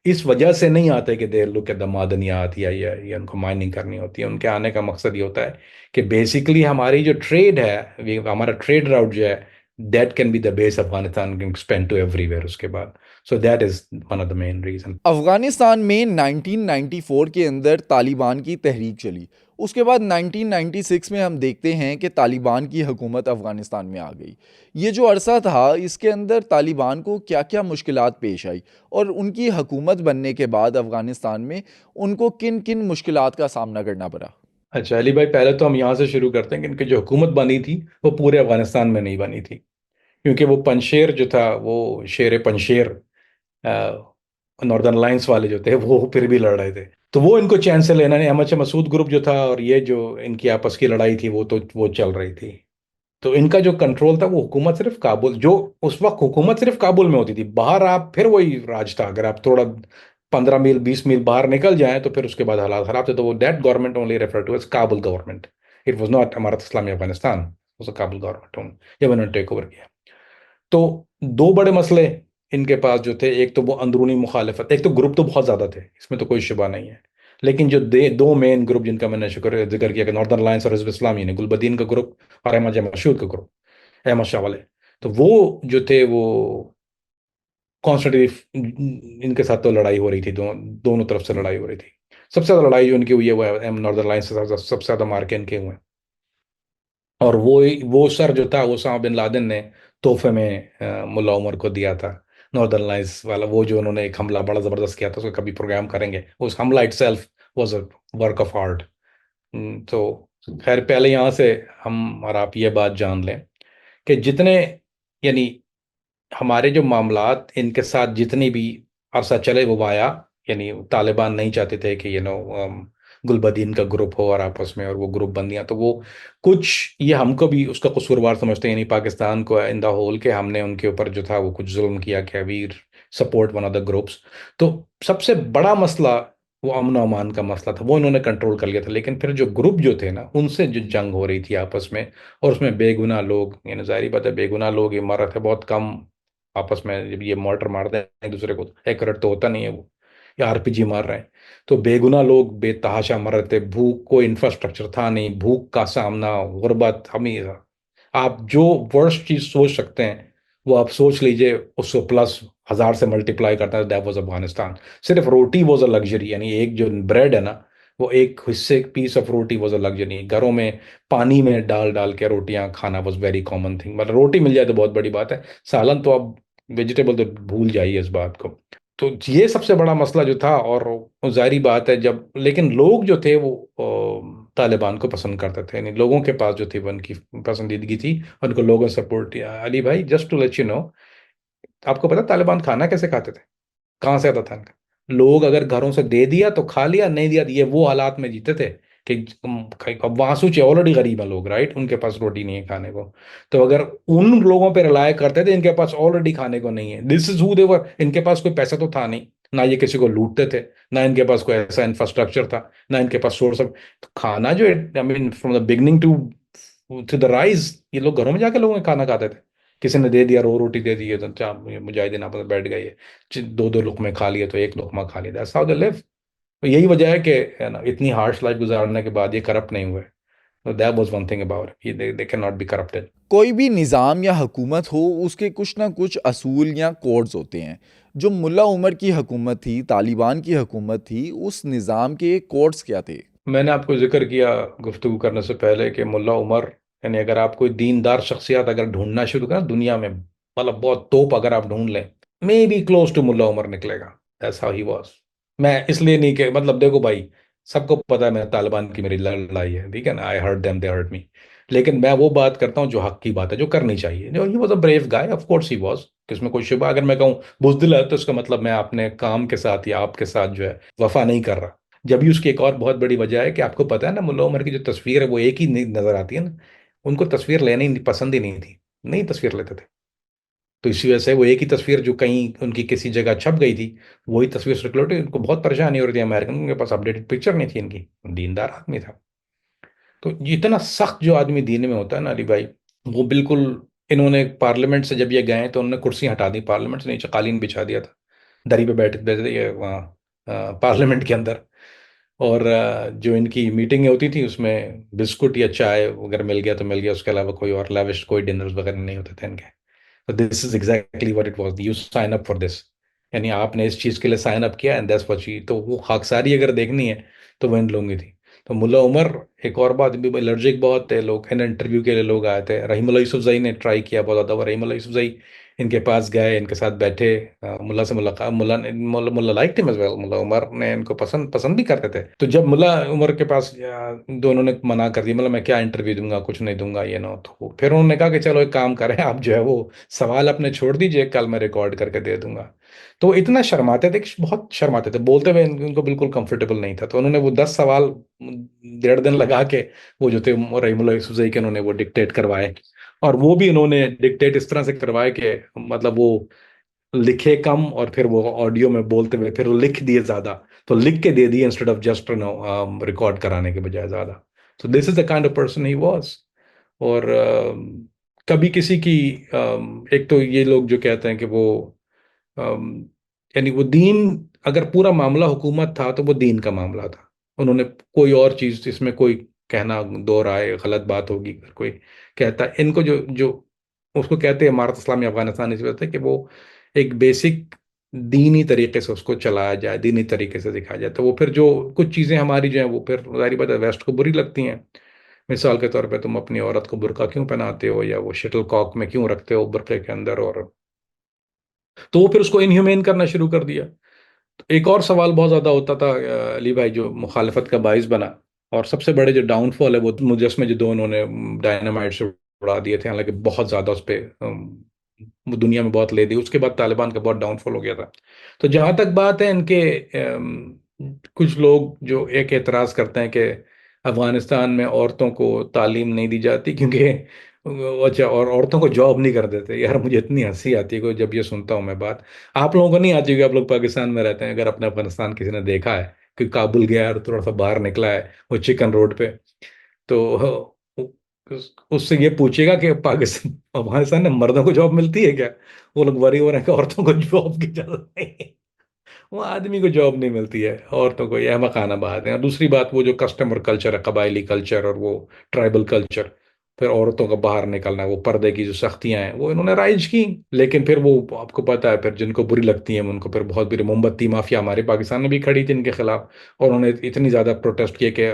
इस वजह से नहीं आते कि देर लुक एट द मादनियात या उनको माइनिंग करनी होती है। उनके आने का मकसद ये होता है कि बेसिकली हमारी जो ट्रेड है, हमारा ट्रेड राउट जो है, that can be the base Afghanistan can expand to everywhere उसके बाद। So that is one of the main reason. Afghanistan में 1994 के अंदर तालिबान की तहरीक चली। उसके बाद 1996 में हम देखते हैं कि तालिबान की हुकूमत अफगानिस्तान में आ गई। ये जो अरसा था, इसके अंदर तालिबान को क्या क्या मुश्किलात पेश आई और उनकी हुकूमत बनने के बाद अफगानिस्तान में उनको किन किन मुश्किलात का सामना करना पड़ा। अच्छा अली भाई, पहले तो हम यहाँ से शुरू करते हैं कि इनकी जो हुकूमत बनी थी वो पूरे अफगानिस्तान में नहीं बनी थी। क्योंकि वो पंशेर जो था, वो शेर पंशेर, नॉर्दर्न अलायंस वाले जो थे वो फिर भी लड़ रहे थे। तो वो इनको चैन से लेना नहीं, अहमद शाह मसूद ग्रुप जो था और ये जो इनकी आपस की लड़ाई थी वो तो वो चल रही थी। तो इनका जो कंट्रोल था वो हुकूमत सिर्फ काबुल, जो उस वक्त हुकूमत सिर्फ काबुल में होती थी। बाहर आप फिर वही राज था। अगर आप थोड़ा 15 मील 20 मील बाहर निकल जाएं तो फिर उसके बाद हालात खराब थे। तो वो that government only refer to as Kabul government. It was not इमारत इस्लामी अफगानिस्तान, वो काबुल गवर्नमेंट जब इन्होंने टेक ओवर किया। तो दो बड़े मसले इनके पास जो थे, एक तो वो अंदरूनी मुखालिफत। एक तो ग्रुप तो बहुत ज्यादा थे, इसमें तो कोई शुबा नहीं है। लेकिन जो दो मेन ग्रुप जिनका मैंने जिक्र किया कि नॉर्दर्न अलायंस और हिजब इस्लामी ने, गुलबदीन का ग्रुप और अहमद शाह मशहूद का ग्रुप, अहमद शाह वाले। तो वो जो थे वो कॉन्स्टेंटली इनके साथ तो लड़ाई हो रही थी, दोनों तरफ से लड़ाई हो रही थी। सबसे ज्यादा लड़ाई जो इनकी हुई है वो नॉर्दर्न अलायंस से सबसे ज्यादा मार के इनके हुए हैं। और वो सर जो था वो उसामा बिन लादेन ने तोहफे में मुल्ला उमर को दिया था। नॉर्दर्न लाइंस वाला वो जो उन्होंने एक हमला बड़ा जबरदस्त किया था, उसका कभी प्रोग्राम करेंगे। उस हमला itself was a work of art. तो खैर पहले यहाँ से हम और आप ये बात जान लें कि जितने, यानी हमारे जो मामलात इनके साथ जितनी भी अरसा चले वो आया, यानी तालिबान नहीं चाहते थे कि गुलबदीन का ग्रुप हो और आपस में, और वो ग्रुप बन गया। तो वो कुछ ये हमको भी उसका कसूरवार समझते हैं, यानी पाकिस्तान को इन द होल, के हमने उनके ऊपर जो था वो कुछ जुल्म किया, कि we support one of the groups. तो सबसे बड़ा मसला वो अमन और अमान का मसला था, वो इन्होंने कंट्रोल कर लिया था। लेकिन फिर जो ग्रुप जो थे ना, उनसे जो जंग हो रही थी आपस में, और उसमें बेगुनाह लोग, यानी जाहिर बात है बेगुनाह लोग ये मर रहे थे बहुत कम। आपस में जब ये मॉर्टर मारते हैं एक दूसरे को, एक्यूरेट तो होता नहीं है वो, या आरपीजी मार रहे हैं। तो बेगुनाह लोग बेतहाशा मर रहे थे। भूख, कोई इंफ्रास्ट्रक्चर था नहीं, भूख का सामना, गुर्बत हमेशा। आप जो वर्स्ट चीज सोच सकते हैं वो आप सोच लीजिए, उसको प्लस 1000 से मल्टीप्लाई करता है, दैट वाज अफगानिस्तान। सिर्फ रोटी वॉज अ लग्जरी, यानी एक जो ब्रेड है ना, वो एक हिस्से, एक piece of roti was a luxury. घरों में पानी में डाल डाल के रोटियां खाना वॉज वेरी कॉमन थिंग। मतलब रोटी मिल जाए तो बहुत बड़ी बात है, सालन तो अब, वेजिटेबल तो भूल जाइए इस बात को। तो ये सबसे बड़ा मसला जो था। और जाहिर बात है जब, लेकिन लोग जो थे वो तालिबान को पसंद करते थे, यानी लोगों के पास जो थी वो उनकी पसंदीदगी थी, उनको लोगों ने सपोर्ट किया। अली भाई, just to let you know, आपको पता तालिबान खाना कैसे खाते थे, कहाँ से आता था इनका? लोग अगर घरों से दे दिया तो खा लिया, नहीं दिया तो ये वो हालात में जीते थे कि अब वहां सोचिए ऑलरेडी गरीब है लोग, राइट, उनके पास रोटी नहीं है खाने को। तो अगर उन लोगों पे रिलाय करते थे, इनके पास ऑलरेडी खाने को नहीं है, दिस इज हु दे वर। इनके पास कोई पैसा तो था नहीं, ना ये किसी को लूटते थे, ना इनके पास कोई ऐसा इंफ्रास्ट्रक्चर था, ना इनके पास सोर्स ऑफ खाना जो, I mean from the beginning to to the rise, ये लोग घरों में जाके लोगों के खाना खाते थे। किसी ने दे दिया, रो रोटी दे दी है तो क्या मुजाहिदीन आपस में बैठ गए, दो दो लुकमे खा लिए तो एक लुकमा खा लिया, दैट्स हाउ दे लिव। तो यही वजह है कि है ना, इतनी हार्श लाइफ गुजारने के बाद ये करप्ट नहीं हुए। So that was one thing about it. They cannot be corrupted. कोई भी निज़ाम या हुकूमत हो, उसके कुछ ना कुछ असूल या कोड्स होते हैं। जो मुल्ला उमर की हुकूमत थी, तालिबान की हुकूमत थी, उस निज़ाम के कोड्स क्या थे? मैंने आपको जिक्र किया गुफ्तगू करने से पहले कि मुल्ला उमर, यानी अगर आप कोई दीनदार शख्सियत अगर ढूंढना शुरू करें दुनिया में, मतलब बहुत तोप अगर आप ढूंढ लें, मे बी क्लोज टू मुल्ला उमर निकलेगा। That's how he was. मैं इसलिए नहीं कि मतलब देखो भाई, सबको पता है मैं तालिबान की मेरी लड़ाई है, ठीक है ना, I hurt them, they hurt me. लेकिन मैं वो बात करता हूँ जो हक की बात है, जो करनी चाहिए। जो he was a brave guy, of course he was, किसमें कोई शुबा। अगर मैं कहूँ बुजदिल है तो इसका मतलब मैं अपने काम के साथ या आपके साथ जो है वफा नहीं कर रहा। जब भी उसकी एक और बहुत बड़ी वजह है कि आपको पता है ना, मुल्ला उमर की जो तस्वीर है वो एक ही नजर आती है ना। उनको तस्वीर लेनी पसंद ही नहीं थी, नहीं तस्वीर लेते थे। तो इसी वजह से वो एक ही तस्वीर जो कहीं उनकी किसी जगह छप गई थी, वही तस्वीर सर्कुलेट हुई। उनको बहुत परेशानी हो रही थी अमेरिकन, उनके पास अपडेटेड पिक्चर नहीं थी इनकी। दीनदार आदमी था। तो ये इतना सख्त जो आदमी दीन में होता है ना अली भाई, वो बिल्कुल। इन्होंने पार्लियामेंट से जब ये गए तो उन्होंने कुर्सियां हटा दी, पार्लियामेंट से नीचे कालीन बिछा दिया था, दरी पे बैठे थे ये वहाँ पार्लियामेंट के अंदर। और जो इनकी मीटिंगें होती थी उसमें बिस्कुट या चाय वगैरह मिल गया तो मिल गया, उसके अलावा कोई और लाविश कोई डिनर वगैरह नहीं होते थे इनके। तो this is exactly what it was, you sign up for this. यानी आपने इस चीज़ के लिए साइन अप किया एंड दैट्स व्हाट शी। तो वो खाकसारी अगर देखनी है तो वो इन लोगों की थी। तो मुल्ला उमर, एक और बात भी, एलर्जिक बहुत थे लोग, इन इंटरव्यू के लिए लोग आए थे। रहीमुल्ला यूसुफजई ने ट्राई किया बहुत ज़्यादा, वो रहीमुल्ला यूसुफजई इनके पास गए, इनके साथ बैठे, मुल्ला से मुलाकात, मुल्ला लाइक हिम एज वेल, मुल्ला उमर ने इनको पसंद पसंद भी करते थे। तो जब मुल्ला उमर के पास दोनों ने मना कर दिया, मतलब मैं क्या इंटरव्यू दूंगा, कुछ नहीं दूंगा ये ना, तो फिर उन्होंने कहा कि चलो एक काम करें, आप जो है वो सवाल अपने छोड़ दीजिए, कल मैं रिकॉर्ड करके दे दूंगा। तो वो इतना शर्माते थे कि बहुत शर्माते थे, बोलते हुए इनको बिल्कुल कंफर्टेबल नहीं था। तो उन्होंने वो 10 सवाल 1.5 दिन लगा के वो जो थे रहीमुल्लाह यूसुफजई के, उन्होंने वो डिक्टेट करवाए। और वो भी इन्होंने डिक्टेट इस तरह से करवाए कि मतलब वो लिखे कम और फिर वो ऑडियो में बोलते हुए फिर वो लिख दिए ज्यादा। तो लिख के दे दिए इंस्टेड ऑफ जस्ट रिकॉर्ड कराने के बजाय ज्यादा। तो this is the kind of person he was. और कभी किसी की एक तो ये लोग जो कहते हैं कि वो अम, यानी वो दीन, अगर पूरा मामला हुकूमत था तो वो दीन का मामला था। उन्होंने कोई और चीज इसमें कोई कहना दो राय गलत बात होगी अगर कोई कहता है, इनको जो जो उसको कहते हैं इमारत इस्लामी अफगानिस्तान, इस वजह से कि वो एक बेसिक दीनी तरीके से उसको चलाया जाए, दीनी तरीके से दिखाया जाए। तो वो फिर जो कुछ चीज़ें हमारी जो है वो फिर जाहिर बात है वेस्ट को बुरी लगती हैं। मिसाल के तौर पे तुम अपनी औरत को बुर्का क्यों पहनाते हो, या वो शटल कॉक में क्यों रखते हो बुर्के के अंदर, और तो वो फिर उसको इनह्यूमेन करना शुरू कर दिया। तो एक और सवाल बहुत ज्यादा होता था अली भाई, जो मुखालफत का बाइस बना, और सबसे बड़े जो डाउनफॉल है वो मुजस्मे जो दो उन्होंने डायनामाइट से उड़ा दिए थे, हालांकि बहुत ज्यादा उस पर वो दुनिया में बहुत ले दी, उसके बाद तालिबान का बहुत डाउनफॉल हो गया था। तो जहां तक बात है इनके, कुछ लोग जो एक एतराज करते हैं कि अफगानिस्तान में औरतों को तालीम नहीं दी जाती क्योंकि अच्छा, और औरतों को जॉब नहीं कर देते। यार मुझे इतनी हंसी आती है जब ये सुनता हूँ मैं बात। आप लोगों को नहीं आती होगी, आप लोग पाकिस्तान में रहते हैं, अगर अपने अफगानिस्तान किसी ने देखा है कि काबुल गया है और थोड़ा सा बाहर निकला है वो चिकन रोड पे, तो उससे ये पूछेगा कि पाकिस्तान अफगानिस्तान में मर्दों को जॉब मिलती है क्या। वो लोग वरी हो रहे हैं कि औरतों को जॉब की जरूरत नहीं। वो आदमी को जॉब नहीं मिलती है, औरतों को, यह मकाना बात है। और दूसरी बात, वो जो कस्टम और कल्चर है, कबायली कल्चर और वो ट्राइबल कल्चर, फिर औरतों का बाहर निकलना, वो पर्दे की जो सख्तियां हैं वो इन्होंने राइज की। लेकिन फिर वो आपको पता है, फिर जिनको बुरी लगती हैं उनको फिर बहुत बुरी, मोमबत्ती माफिया हमारे पाकिस्तान में भी खड़ी थी इनके खिलाफ, और उन्होंने इतनी ज्यादा प्रोटेस्ट किए कि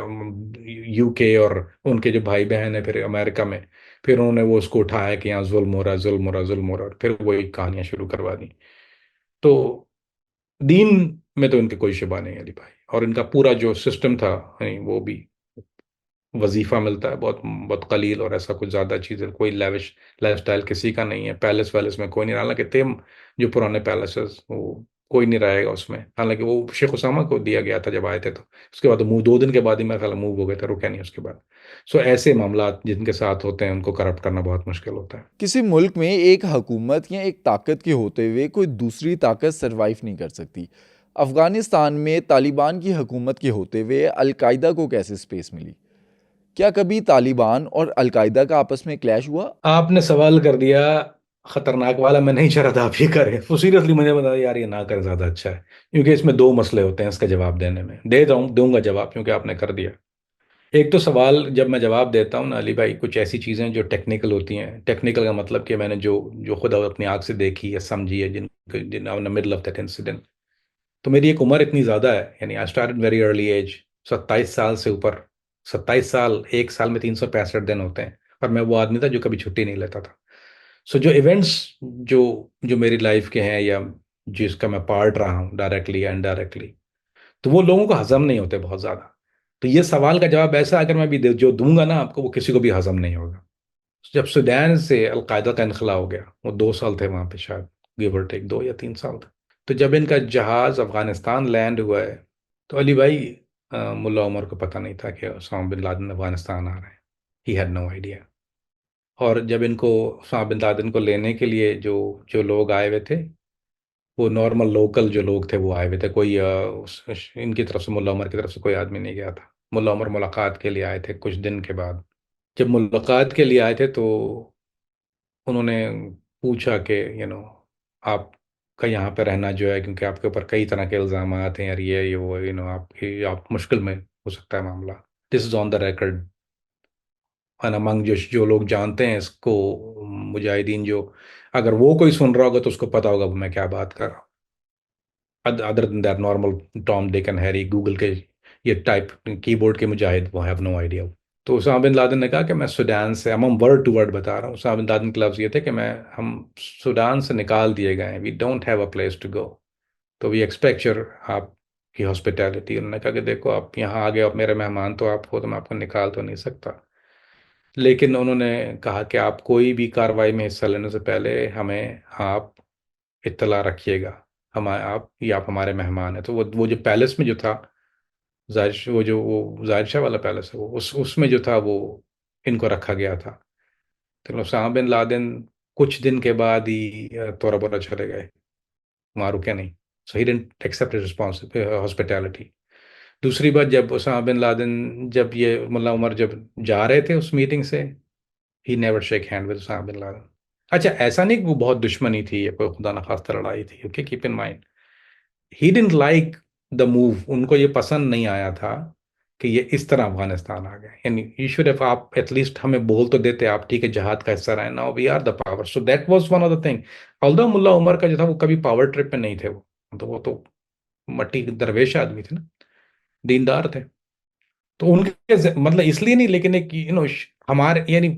यूके और उनके जो भाई बहन है फिर अमेरिका में, फिर उन्होंने वो उसको उठाया कि यहाँ जुल्म हो रहा है, जुल्म हो रहा है, जुल्म हो रहा है, और फिर वही कहानियां शुरू करवा दी। तो दीन में तो इनके कोई शिबा नहीं है अली भाई। और इनका पूरा जो सिस्टम था, नहीं, वो भी वजीफा मिलता है बहुत बहुत कलील, और ऐसा कुछ ज्यादा चीजें, कोई लेविश लाइफ स्टाइल किसी का नहीं है। पैलेस वैलेस में कोई नहीं, हालांकि थे जो पुराने पैलेसेस, वो कोई नहीं रहेगा उसमें। हालांकि वो शेख उसामा को दिया गया था जब आए थे, तो उसके बाद मूव 2 दिन के बाद ही मेरा ख्याल मूव हो गए थे, रुके नहीं उसके बाद। सो ऐसे मामला जिनके साथ होते हैं उनको करप्ट करना बहुत मुश्किल होता है। किसी मुल्क में एक हुकूमत या एक ताकत के होते हुए कोई दूसरी ताकत सरवाइव नहीं कर सकती। अफगानिस्तान में तालिबान की हुकूमत के होते हुए अलकायदा को कैसे स्पेस मिली? क्या कभी तालिबान और अलकायदा का आपस में क्लैश हुआ? आपने सवाल कर दिया खतरनाक वाला, मैं नहीं चाह रहा था आप ये करें। तो सीरियसली मुझे बता यार, ये ना करें ज्यादा अच्छा है, क्योंकि इसमें 2 मसले होते हैं इसका जवाब देने में। दे रहा हूँ, दूंगा जवाब क्योंकि आपने कर दिया। एक तो सवाल जब मैं जवाब देता हूँ ना अली भाई, कुछ ऐसी चीज़ें जो टेक्निकल होती हैं, टेक्निकल का मतलब कि मैंने जो जो खुद अपनी आंख से देखी है, समझी है, जिन जिन in the middle of that incident. तो मेरी एक उम्र इतनी ज़्यादा है, यानी I started very early age, 27 साल से ऊपर। 27 साल, एक साल में 365 दिन होते हैं, और मैं वो आदमी था जो कभी छुट्टी नहीं लेता था। सो जो इवेंट्स जो जो मेरी लाइफ के हैं, या जिसका मैं पार्ट रहा हूँ डायरेक्टली या इनडायरेक्टली, तो वो लोगों को हजम नहीं होते बहुत ज्यादा। तो ये सवाल का जवाब ऐसा अगर मैं भी जो दूंगा ना आपको, वो किसी को भी हजम नहीं होगा। जब सूडान से अलकायदा का इनखला हो गया, वो 2 साल थे वहां पे शायद, गिव और टेक 2 या 3 साल थे। तो जब इनका जहाज अफगानिस्तान लैंड हुआ है, तो अली भाई, मुल्ला उमर को पता नहीं था कि उसामा बिन लादेन अफगानिस्तान आ रहे हैं। He had no idea. और जब इनको, उसामा बिन लादेन को लेने के लिए जो जो लोग आए हुए थे, वो नॉर्मल लोकल जो लोग थे वो आए हुए थे। कोई इनकी तरफ से, मुल्ला उमर की तरफ से कोई आदमी नहीं गया था। मुल्ला उमर मुलाकात के लिए आए थे कुछ दिन के बाद। जब मुलाकात के लिए आए थे तो उन्होंने पूछा कि आपका यहाँ पे रहना जो है, क्योंकि आपके ऊपर कई तरह के इल्जाम हैं यार, ये वो, आप मुश्किल में हो सकता है मामला। This is on the record, and among जो जो लोग जानते हैं इसको, मुजाहिदीन जो, अगर वो कोई सुन रहा होगा तो उसको पता होगा मैं क्या बात कर रहा हूँ। Other than that, normal Tom Dick and Harry Google के ये टाइप कीबोर्ड के मुजाहिद, वो हैव नो आइडिया। तो उसामा बिन लादेन ने कहा कि मैं सूडान से, हम वर्ड टू वर्ड बता रहा हूँ, उसामा बिन लादेन के लफ्ज़ ये थे कि मैं हम सूडान से निकाल दिए गए हैं, we don't have a place to go, तो वी एक्सपेक्ट योर आपकी हॉस्पिटैलिटी। उन्होंने कहा कि देखो आप यहाँ आ गए, आप मेरे मेहमान तो आप हो, तो मैं आपको निकाल तो नहीं सकता। लेकिन उन्होंने कहा कि आप कोई भी कार्रवाई में हिस्सा लेने से पहले हमें आप इत्तला रखिएगा, हम आप, ये आप हमारे मेहमान हैं। तो वो जो पैलेस में जो था, वो जाहिर शाह वाला पैलेस है, वो उसमें जो था वो इनको रखा गया था। तो उसामा बिन लादेन कुछ दिन के बाद ही तोरा बोरा चले गए, वहाँ रुके नहीं। सो ही डिडंट एक्सेप्ट हॉस्पिटैलिटी। दूसरी बात, जब उसामा बिन लादेन, जब ये मुल्ला उमर जब जा रहे थे उस मीटिंग से, he never shake hand with Osama bin Laden. अच्छा, ऐसा नहीं कि वो बहुत दुश्मनी थी या कोई खुदा न खास्ता लड़ाई थी, okay, keep in mind, he didn't like the move. उनको ये पसंद नहीं आया था कि ये इस तरह अफगानिस्तान आ गए। यानी ईश्वर, if आप एटलीस्ट हमें बोल तो देते, आप ठीक है जहाद का हिस्सा रहे, now we are the power. So that was one of the thing. Although Mullah Omar का जो था वो कभी पावर ट्रिप में नहीं थे, वो तो मट्टी दरवेश आदमी थे ना, दीनदार थे। तो उनके मतलब इसलिए नहीं, लेकिन एक हमारे यानी,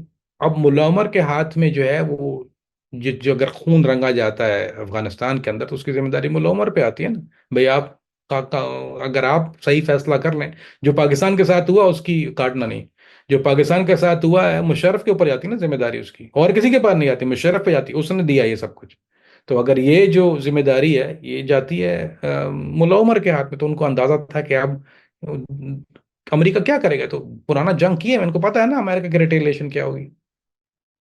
अब मुल्ला उमर के हाथ में जो है वो, जो अगर खून रंगा जाता है अफगानिस्तान के अंदर, तो उसकी जिम्मेदारी मुल्ला उमर पे आती है ना। भाई आप अगर आप सही फैसला कर लें, जो पाकिस्तान के साथ हुआ उसकी काटना नहीं, जो पाकिस्तान के साथ हुआ है मुशर्रफ के ऊपर जाती है ना जिम्मेदारी उसकी, और किसी के पास नहीं आती, मुशर्रफ पे जाती है, उसने दिया ये सब कुछ। तो अगर ये जो जिम्मेदारी है ये जाती है मुल्ला उमर के हाथ में, तो उनको अंदाजा था कि अब अमेरिका क्या करेगा, तो पुराना जंग किए, उनको पता है ना अमेरिका की रिटेलिएशन क्या होगी।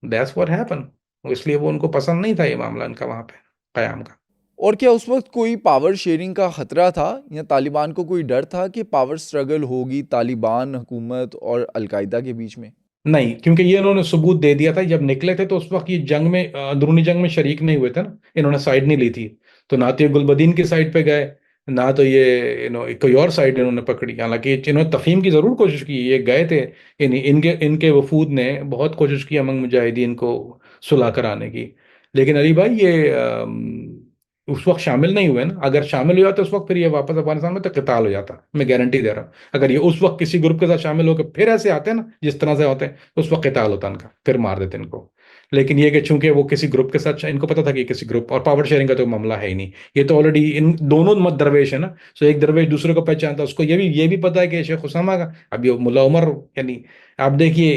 That's what happen. इसलिए वो उनको पसंद नहीं था ये मामला इनका वहां पे कयाम का। और क्या उस वक्त कोई पावर शेयरिंग का खतरा था, या तालिबान को कोई डर था कि पावर स्ट्रगल होगी तालिबान हुकूमत और अलकायदा के बीच में? नहीं, क्योंकि ये इन्होंने सबूत दे दिया था जब निकले थे, तो उस वक्त ये जंग में, अंदरूनी जंग में शरीक नहीं हुए थे ना, इन्होंने साइड नहीं ली थी। तो ना तो ये गुलबदीन की साइड पे गए, ना तो ये कोई और साइड इन्होंने पकड़ी। हालांकि इन्होंने तफहीम की जरूर कोशिश की, ये गए थे, इनके इनके वफूद ने बहुत कोशिश की अमंग मुजाहिदीन को सुलह कराने की। लेकिन अली भाई ये उस वक्त शामिल नहीं हुए ना। अगर शामिल हुआ तो उस वक्त फिर ये वापस अफगानिस्तान में तो कताल हो जाता, मैं गारंटी दे रहा हूँ। अगर ये उस वक्त किसी ग्रुप के साथ शामिल होकर फिर ऐसे आते हैं ना जिस तरह से होते हैं, तो उस वक्त कताल होता इनका, फिर मार देते इनको। लेकिन ये कि चूंकि वो किसी ग्रुप के साथ, इनको पता था कि किसी ग्रुप, और पावर शेयरिंग का तो मामला है ही नहीं, ये तो ऑलरेडी इन दोनों मत दरवेश है ना। सो एक दरवेश दूसरे को पहचानता है, उसको ये भी पता है कि शेख उसामा का, अब ये मुल्ला उमर, यानी आप देखिए,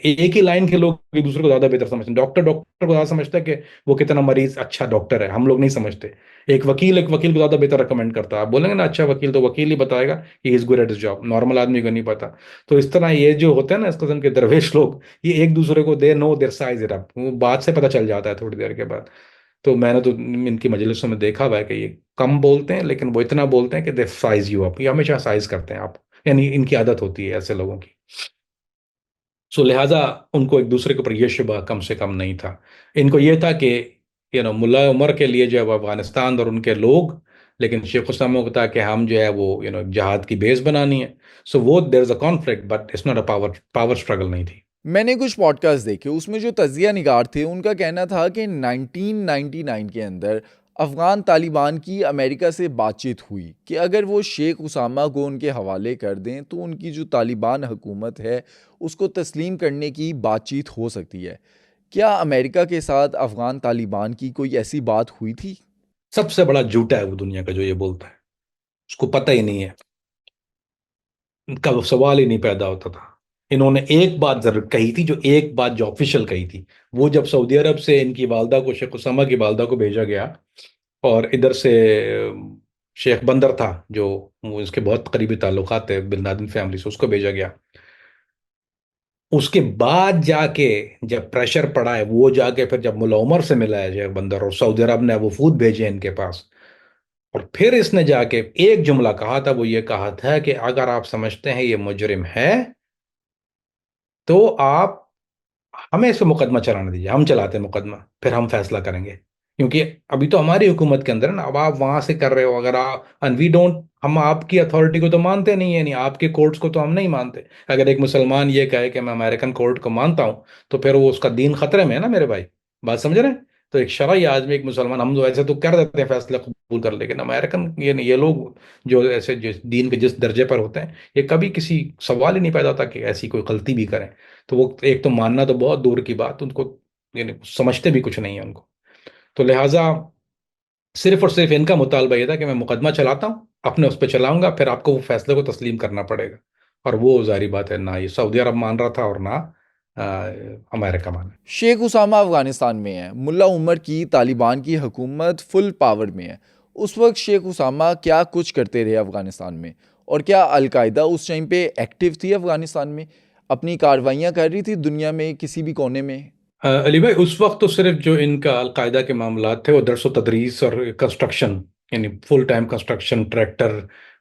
एक ही लाइन के लोग एक दूसरे को ज्यादा बेहतर समझते हैं। डॉक्टर डॉक्टर को ज्यादा समझता है कि वो कितना मरीज अच्छा डॉक्टर है, हम लोग नहीं समझते। एक वकील को ज्यादा बेहतर रिकमेंड करता है। आप बोलेंगे ना अच्छा वकील, तो वकील ही बताएगा कि is good at his job, normal आदमी को नहीं पता। तो इस तरह ये जो होते हैं ना इस किस्म के दरवेश लोग, ये एक दूसरे को, they know their size it up, वो बात से पता चल जाता है थोड़ी देर के बाद। तो मैंने तो इनकी मजलिसों में देखा हुआ है कि ये कम बोलते हैं, लेकिन वो इतना बोलते हैं कि दे साइज यू अप, ये हमेशा साइज करते हैं आप, यानी इनकी आदत होती है ऐसे लोगों की। सो लिहाजा उनको एक दूसरे के ऊपर ये शुबह कम से कम नहीं था। इनको ये था कि मुल्ला उमर के लिए जो है वो अफगानिस्तान और उनके लोग लेकिन शेख उसामा को था कि हम जो है वो जहाद की बेस बनानी है। सो वो there is a conflict, but it's not a power power struggle नहीं थी। मैंने कुछ पॉडकास्ट देखे, उसमें जो तज्जिया निगार थे उनका कहना था कि 1999 के अंदर अफगान तालिबान की अमेरिका से बातचीत हुई कि अगर वो शेख उसामा को उनके हवाले कर दें तो उनकी जो तालिबान हुकूमत है उसको तस्लीम करने की बातचीत हो सकती है। क्या अमेरिका के साथ अफगान तालिबान की कोई ऐसी बात हुई थी? सबसे बड़ा झूठा है वो दुनिया का जो ये बोलता है, उसको पता ही नहीं है, इनका वो सवाल ही नहीं पैदा होता था। इन्होंने एक बात जरूर कही थी, जो एक बात जो ऑफिशियल कही थी, वो जब सऊदी अरब से इनकी वालदा को, शेख उसामा की वालदा को भेजा गया, और इधर से शेख बंदर था जो वो इसके बहुत करीबी ताल्लुकात थे बिन लादेन फैमिली से, उसको भेजा गया। उसके बाद जाके जब प्रेशर पड़ा है, वो जाके फिर जब मुल्ला उमर से मिला है शेख बंदर, और सऊदी अरब ने वफूद भेजे इनके पास, और फिर इसने जाके एक जुमला कहा था, वो ये कहा था कि अगर आप समझते हैं ये मुजरिम है तो आप हमें इस पे मुकदमा चलाने दीजिए, हम चलाते हैं मुकदमा, फिर हम फैसला करेंगे, क्योंकि अभी तो हमारी हुकूमत के अंदर है ना। अब आप वहां से कर रहे हो, अगर आप एंड वी डोंट, हम आपकी अथॉरिटी को तो मानते नहीं है, नहीं आपके कोर्ट्स को तो हम नहीं मानते। अगर एक मुसलमान ये कहे कि मैं अमेरिकन कोर्ट को मानता हूं, तो फिर वो उसका दीन खतरे में है ना मेरे भाई, बात समझ रहे हैं? तो एक शरई आदमी, एक मुसलमान, हम तो ऐसे तो कर देते हैं फैसले कबूल कर, लेकिन अमेरिकन ये नहीं, ये लोग जो ऐसे जिस दीन के जिस दर्जे पर होते हैं, ये कभी किसी सवाल ही नहीं पैदा होता कि ऐसी कोई गलती भी करें। तो वो एक तो मानना तो बहुत दूर की बात, उनको यानी समझते भी कुछ नहीं है उनको। तो लिहाजा सिर्फ और सिर्फ इनका मुतालबा ये था कि मैं मुकदमा चलाता हूँ, अपने उस पर चलाऊंगा, फिर आपको वो फैसले को तस्लीम करना पड़ेगा। और वो जारी बात है, ना ये सऊदी अरब मान रहा था और ना अमेरिका मान। शेख उसामा अफगानिस्तान में है, मुल्ला उमर की तालिबान की हुकूमत फुल पावर में है। उस वक्त शेख उसामा क्या कुछ करते रहे अफगानिस्तान में, और क्या अलकायदा उस टाइम पे एक्टिव थी अफगानिस्तान में, अपनी कार्रवाइयाँ कर रही थी दुनिया में किसी भी कोने में? अली भाई, उस वक्त तो सिर्फ जो इनका अलकायदा के मामलात थे वो दरस व तदरीस और कंस्ट्रक्शन, यानी फुल टाइम कंस्ट्रक्शन, ट्रैक्टर,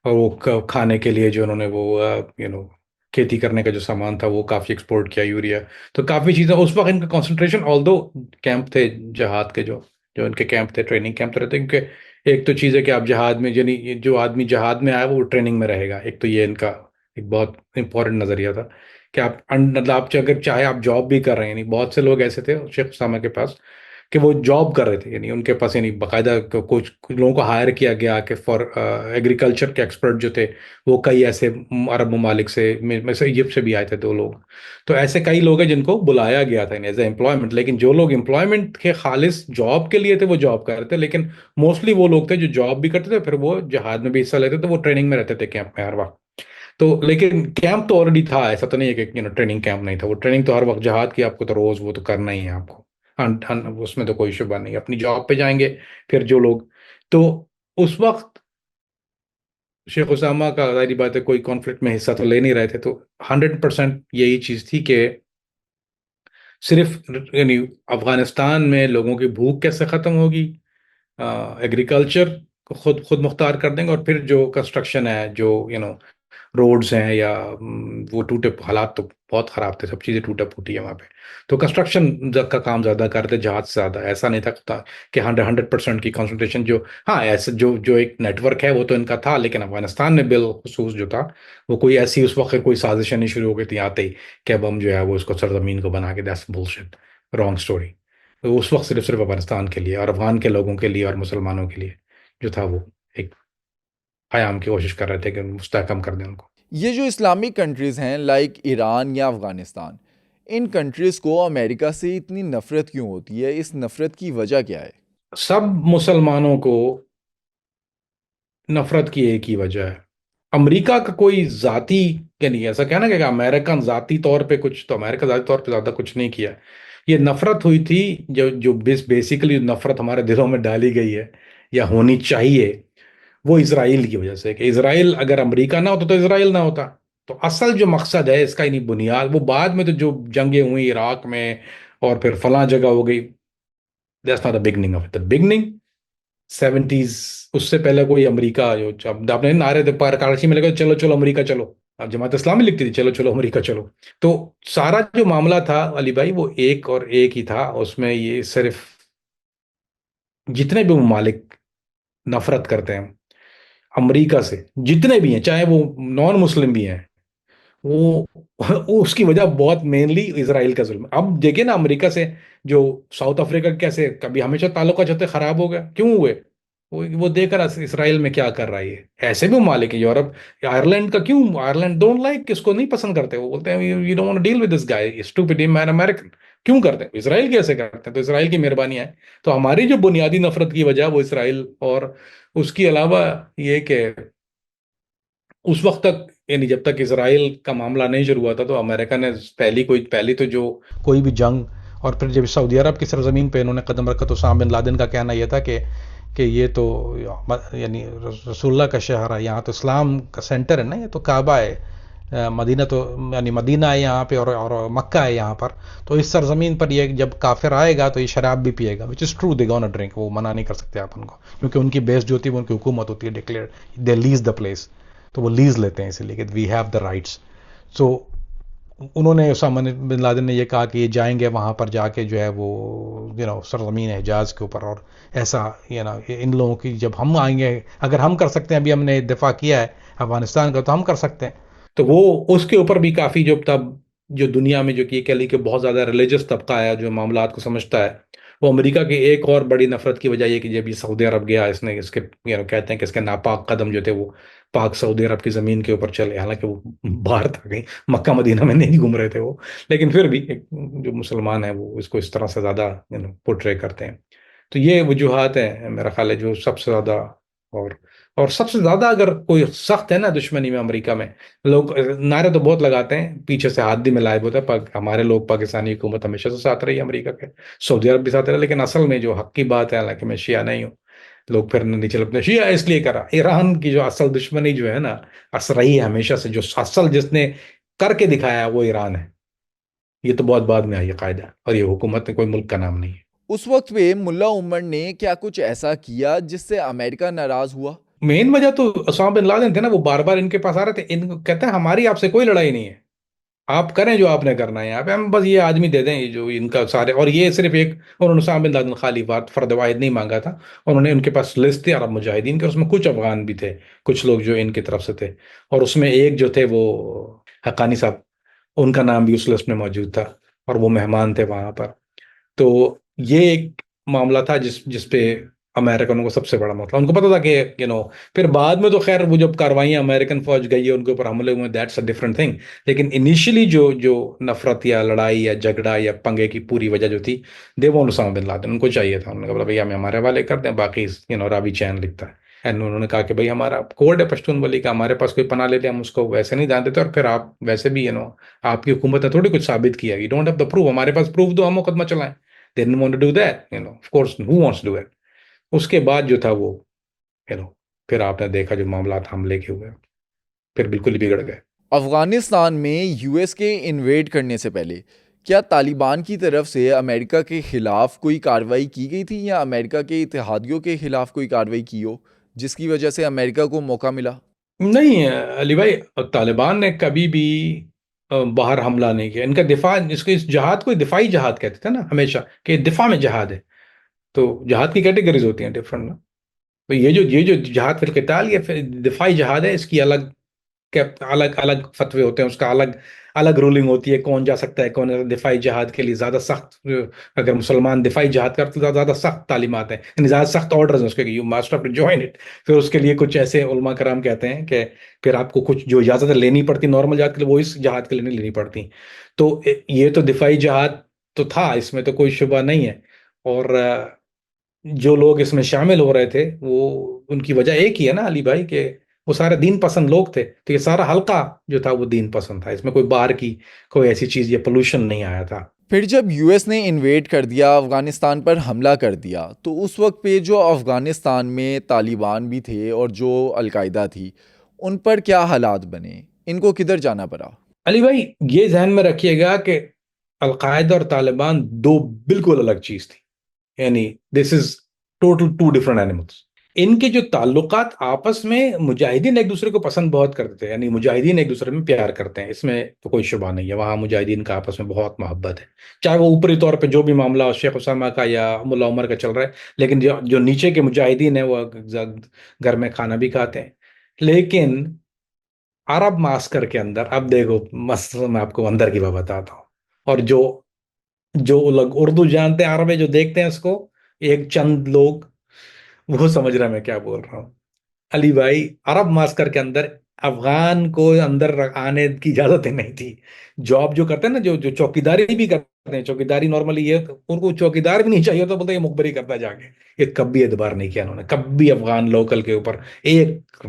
और वो खाने के लिए जो उन्होंने वो खेती करने का जो सामान था वो काफ़ी एक्सपोर्ट किया, यूरिया। तो काफ़ी चीज़ें उस वक्त इनका कंसंट्रेशन, ऑल्दो कैंप थे जहाद के, जो जो इनके कैंप थे, ट्रेनिंग कैंप तो रहते, क्योंकि एक तो चीज़ है कि आप जहाद में, यानी ये जो आदमी जहाद में आया वो ट्रेनिंग में रहेगा, एक तो ये इनका एक बहुत इंपॉर्टेंट नज़रिया था कि आप मतलब आप अगर चाहे आप जॉब भी कर रहे हैं, यानी बहुत से लोग ऐसे थे शेख उसामा के पास कि वो जॉब कर रहे थे, यानी उनके पास यानी बाकायदा कुछ लोगों को हायर किया गया कि फॉर एग्रीकल्चर के एक्सपर्ट जो थे, वो कई ऐसे अरब ममालिक से, में से इजिप्ट से भी आए थे 2 लोग। तो ऐसे कई लोग हैं जिनको बुलाया गया था एज ए एम्प्लॉयमेंट, लेकिन जो लोग एम्प्लॉयमेंट के खालिस जॉब के लिए थे वो जॉब कर रहे थे, लेकिन मोस्टली वो लोग थे जो जॉब भी करते थे, फिर वो जहाज में भी हिस्सा लेते थे, वो ट्रेनिंग में रहते थे कैंप में हर वक्त। तो लेकिन कैंप तो ऑलरेडी था, ऐसा तो नहीं है कि ट्रेनिंग कैंप नहीं था, वो ट्रेनिंग तो हर वक्त जहाद की आपको तो रोज वो तो करना ही है आपको। हाँ हाँ, उसमें तो कोई शुबा नहीं, अपनी जॉब पे जाएंगे फिर जो लोग। तो उस वक्त शेख उसामा का जाहिर बात है कोई कॉन्फ्लिक्ट में हिस्सा तो ले नहीं रहे थे, तो 100% यही चीज थी कि सिर्फ यानी अफगानिस्तान में लोगों की भूख कैसे खत्म होगी, एग्रीकल्चर को खुद खुद मुख्तार कर देंगे, और फिर जो कंस्ट्रक्शन है, जो रोड्स हैं या वो टूटे, हालात तो बहुत खराब थे, सब चीज़ें टूटा फूटी है वहाँ पे। तो कंस्ट्रक्शन का काम ज़्यादा करते, जहाज से ज़्यादा, ऐसा नहीं था कि 100% की कंसंट्रेशन जो, हाँ ऐसे जो जो एक नेटवर्क है वो तो इनका था, लेकिन अफगानिस्तान में बिलखुसूस जो था, वो कोई ऐसी उस वक्त कोई साजिश नहीं शुरू हो गई थी आते ही कि अब हम जो है वो इसको सरजमीन को बना के, दैट्स बुलशिट, रॉन्ग स्टोरी। तो उस वक्त सिर्फ सिर्फ अफगानिस्तान के लिए और अफगान के लोगों के लिए और मुसलमानों के लिए जो था वो एक आयाम की कोशिश कर रहे थे कि मुस्तहकम कर दें उनको। ये जो इस्लामिक कंट्रीज़ हैं लाइक ईरान या अफ़गानिस्तान, इन कंट्रीज़ को अमेरिका से इतनी नफ़रत क्यों होती है? इस नफ़रत की वजह क्या है? सब मुसलमानों को नफरत की एक ही वजह है, अमेरिका का कोई जाति, यानी ऐसा कहना कि अमेरिकन जाति तौर पे कुछ, तो अमेरिका जाति तौर पे ज्यादा कुछ नहीं किया। ये नफरत हुई थी, जो जो बेसिकली नफरत हमारे दिलों में डाली गई है या होनी चाहिए, वो इसराइल की वजह से, कि इसराइल, अगर अमेरिका ना होता तो इसराइल ना होता। तो असल जो मकसद है इसका, नहीं बुनियाद, वो बाद में तो जो जंगें हुई इराक में और फिर फलां जगह हो गई, that's not the beginning of it. The beginning 70s, उससे पहले कोई अमेरिका जो, जब आपने नारे थे पर कराची में लगे चलो चलो अमेरिका चलो, अब जमात इस्लामी लिखती थी चलो चलो अमेरिका चलो। तो सारा जो मामला था अली भाई, वो एक और एक ही था, उसमें ये सिर्फ जितने भी ममालिक नफरत करते हैं, अमेरिका से जितने भी हैं, चाहे वो नॉन मुस्लिम भी हैं, वो उसकी वजह बहुत मेनली इसराइल का जुल्म है। अब देखिए ना, अमेरिका से जो साउथ अफ्रीका कैसे कभी हमेशा ताल्लुकात होते खराब हो गए, क्यों हुए? वो देखकर इसराइल में क्या कर रहा है ये। ऐसे भी मालिक है यूरोप, आयरलैंड का क्यों, आयरलैंड डोंट लाइक, किसको नहीं पसंद करते, वो बोलते हैं you don't want deal with this guy stupid man American. क्यों करते हैं? इसराइल कैसे करते हैं? तो इसराइल की मेहरबानी है। तो हमारी जो बुनियादी नफरत की वजह वो इसराइल, और उसके अलावा ये कि उस वक्त तक, यानी जब तक इसराइल का मामला नहीं शुरू हुआ था, तो अमेरिका ने पहली तो जो कोई भी जंग, और फिर जब सऊदी अरब की सरजमीन पे इन्होंने कदम रखा तो उसामा बिन लादेन का कहना यह था कि ये तो यानी रसूलुल्लाह का शहर है, यहाँ तो इस्लाम का सेंटर है ना, ये तो काबा है, मदीना तो यानी मदीना है यहाँ पे, और मक्का है यहाँ पर, तो इस सरजमीन पर ये जब काफिर आएगा तो ये शराब भी पिएगा, which is true, they gonna drink, वो मना नहीं कर सकते आप उनको, क्योंकि उनकी बेस जो होती है वो उनकी हुकूमत होती है declare, they lease the place, तो वो लीज लेते हैं इसलिए कि वी हैव द राइट्स। सो उन्होंने, उसामा बिन लादेन ने ये कहा कि ये जाएंगे वहाँ पर, जाके जो है वो सरजमीन हिजाज के ऊपर, और ऐसा इन लोगों की जब हम आएंगे, अगर हम कर सकते हैं, अभी हमने दिफा किया है अफगानिस्तान का, तो हम कर सकते हैं। तो वो उसके ऊपर भी काफ़ी, जो तब जो दुनिया में जो कि कह ली कि बहुत ज़्यादा रिलीजियस तबका है जो मामलात को समझता है, वो अमेरिका की एक और बड़ी नफरत की वजह ये कि जब ये सऊदी अरब गया, इसने इसके कहते हैं कि इसके नापाक कदम जो थे वो पाक सऊदी अरब की ज़मीन के ऊपर चले, हालांकि वो बाहर था, कहीं मक्का मदीना में नहीं घूम रहे थे वो, लेकिन फिर भी एक जो मुसलमान है वो इसको इस तरह से ज़्यादा पोर्ट्रे करते हैं। तो ये वजूहात हैं मेरा ख्याल है जो सबसे ज़्यादा, और और सबसे ज्यादा अगर कोई सख्त है ना दुश्मनी में अमेरिका में, लोग नारे तो बहुत लगाते हैं, पीछे से हाथ भी मिलाए होता है, पर हमारे लोग, पाकिस्तानी हुकूमत हमेशा से साथ रही है अमेरिका के, सऊदी अरब भी साथ रहे, लेकिन असल में जो हक की बात है, हालांकि मैं शिया नहीं हूँ, लोग फिर नीचे लगते हैं शिया इसलिए करा, ईरान की जो असल दुश्मनी जो है ना, असल रही है हमेशा से, जो असल जिसने करके दिखाया है वो ईरान है। ये तो बहुत बाद में आई है कायदा, और ये हुकूमत कोई मुल्क का नाम नहीं है। उस वक्त पे मुल्ला उमर ने क्या कुछ ऐसा किया जिससे अमेरिका नाराज हुआ? मेन वजह तो उसामा बिन लादेन थे ना, वो बार बार इनके पास आ रहे थे, इनको कहते हैं हमारी आपसे कोई लड़ाई नहीं है, आप करें जो आपने करना है यहाँ पे, हम बस ये आदमी दे दें ये जो इनका सारे, और ये सिर्फ एक, उन्होंने उसामा बिन लादेन खाली बात फर्द वाहिद नहीं मांगा था, उन्होंने उनके पास लिस्ट थी अरब मुजाहिदीन के, उसमें कुछ अफगान भी थे, कुछ लोग जो इनकी तरफ से थे, और उसमें एक जो थे वो हक्कानी साहब, उनका नाम भी उस लिस्ट में मौजूद था, और वो मेहमान थे वहां पर। तो ये एक मामला था जिसपे अमेरिकनों को सबसे बड़ा मसला, उनको पता था कि फिर बाद में तो खैर वो जब कार्रवाइयाँ अमेरिकन फौज गई है उनके ऊपर हमले हुए, दैट्स अ डिफरेंट थिंग, लेकिन इनिशियली जो जो नफरत या लड़ाई या झगड़ा या पंगे की पूरी वजह जो थी, दे वो उसामा बिन लादेन, उनको चाहिए था, उन्होंने कहा भैया हमें हमारे वाले कर दें, बाकी रावी चैन लिखता है, एंड उन्होंने कहा कि भाई हमारा कोड है पश्तून वली का, हमारे पास कोई पना ले ले हम उसको वैसे नहीं जान देते, और फिर आप वैसे भी आपकी हुकूमत ने थोड़ी कुछ साबित किया, you don't have the proof, हमारे पास प्रूफ दो हम मुकदमा चलाएं। They didn't want to do that, of course, who wants to do it? उसके बाद जो था वो, यू नो फिर आपने देखा जो मामला हमले के हुए, फिर बिल्कुल ही बिगड़ गए। अफगानिस्तान में यूएस के इन्वेड करने से पहले क्या तालिबान की तरफ से अमेरिका के खिलाफ कोई कार्रवाई की गई थी, या अमेरिका के इत्तेहादियों के खिलाफ कोई कार्रवाई की हो जिसकी वजह से अमेरिका को मौका मिला? नहीं अली भाई, तालिबान ने कभी भी बाहर हमला नहीं किया, इनका दिफा, इसको इस जहाद को दिफाई जहाद कहते थे ना हमेशा, कि दिफा में जहाद है, तो जहाद की कैटेगरीज होती हैं डिफरेंट ना, तो ये जो जहाद फिर किताल, ये फिर दिफाई जहाद है, इसकी अलग अलग अलग फतवे होते हैं, उसका अलग अलग रूलिंग होती है, कौन जा सकता है कौन, दिफाई जहाद के लिए ज्यादा सख्त, अगर मुसलमान दिफाई जहाद करते तो ज्यादा सख्त तालीमात हैं, यानी ज्यादा सख्त ऑर्डर्स हैं उसके, you must have to join it, फिर उसके लिए कुछ ऐसे उलमा कराम कहते हैं कि फिर आपको कुछ जो इजाजत लेनी पड़ती नॉर्मल जहाद के लिए, वो इस जहाद के लिए नहीं लेनी पड़ती। तो ये तो दिफाई जहाद तो था, इसमें तो कोई शुबा नहीं है, और जो लोग इसमें शामिल हो रहे थे वो, उनकी वजह एक ही है ना अली भाई, के वो सारे दीन पसंद लोग थे, तो ये सारा हल्का जो था वो दीन पसंद था, इसमें कोई बाहर की कोई ऐसी चीज या पोल्यूशन नहीं आया था। फिर जब यूएस ने इन्वेड कर दिया, अफगानिस्तान पर हमला कर दिया, तो उस वक्त पे जो अफगानिस्तान में तालिबान भी थे और जो अलकायदा थी, उन पर क्या हालात बने, इनको किधर जाना पड़ा? अली भाई ये ध्यान में रखिएगा कि अलकायदा और तालिबान दो बिल्कुल अलग चीज थी, यानी this is total two different animals. इनके जो ताल्लुकात आपस में, मुजाहिदीन एक दूसरे को पसंद बहुत करते थे, यानी मुजाहिदीन एक दूसरे में प्यार करते हैं, इसमें तो कोई शुबा नहीं है, वहाँ मुजाहिदीन का आपस में बहुत मोहब्बत है, चाहे वो ऊपरी तौर पे जो भी मामला हो, शेख उसामा का या मुल्ला उमर का चल रहा है, लेकिन जो जो नीचे के मुजाहिदीन है वो घर में खाना भी खाते हैं, लेकिन अरब मास्कर के अंदर अब देखो, मस्त मैं आपको अंदर की बात बताता हूँ। और जो जो लोग उर्दू जानते हैं, अरबी जो देखते हैं इसको, एक चंद लोग, वो समझ रहे हैं मैं क्या बोल रहा हूँ। अली भाई, अरब मास्कर के अंदर अफगान को अंदर आने की इजाजत ही नहीं थी। जॉब जो करते हैं ना, जो जो चौकीदारी भी करते हैं, चौकीदारी नॉर्मली ये, उनको चौकीदार भी नहीं चाहिए तो बोलते ये मुखबरी करता है जाके। ये कभी एतबार नहीं किया उन्होंने, कभी अफगान लोकल के ऊपर एक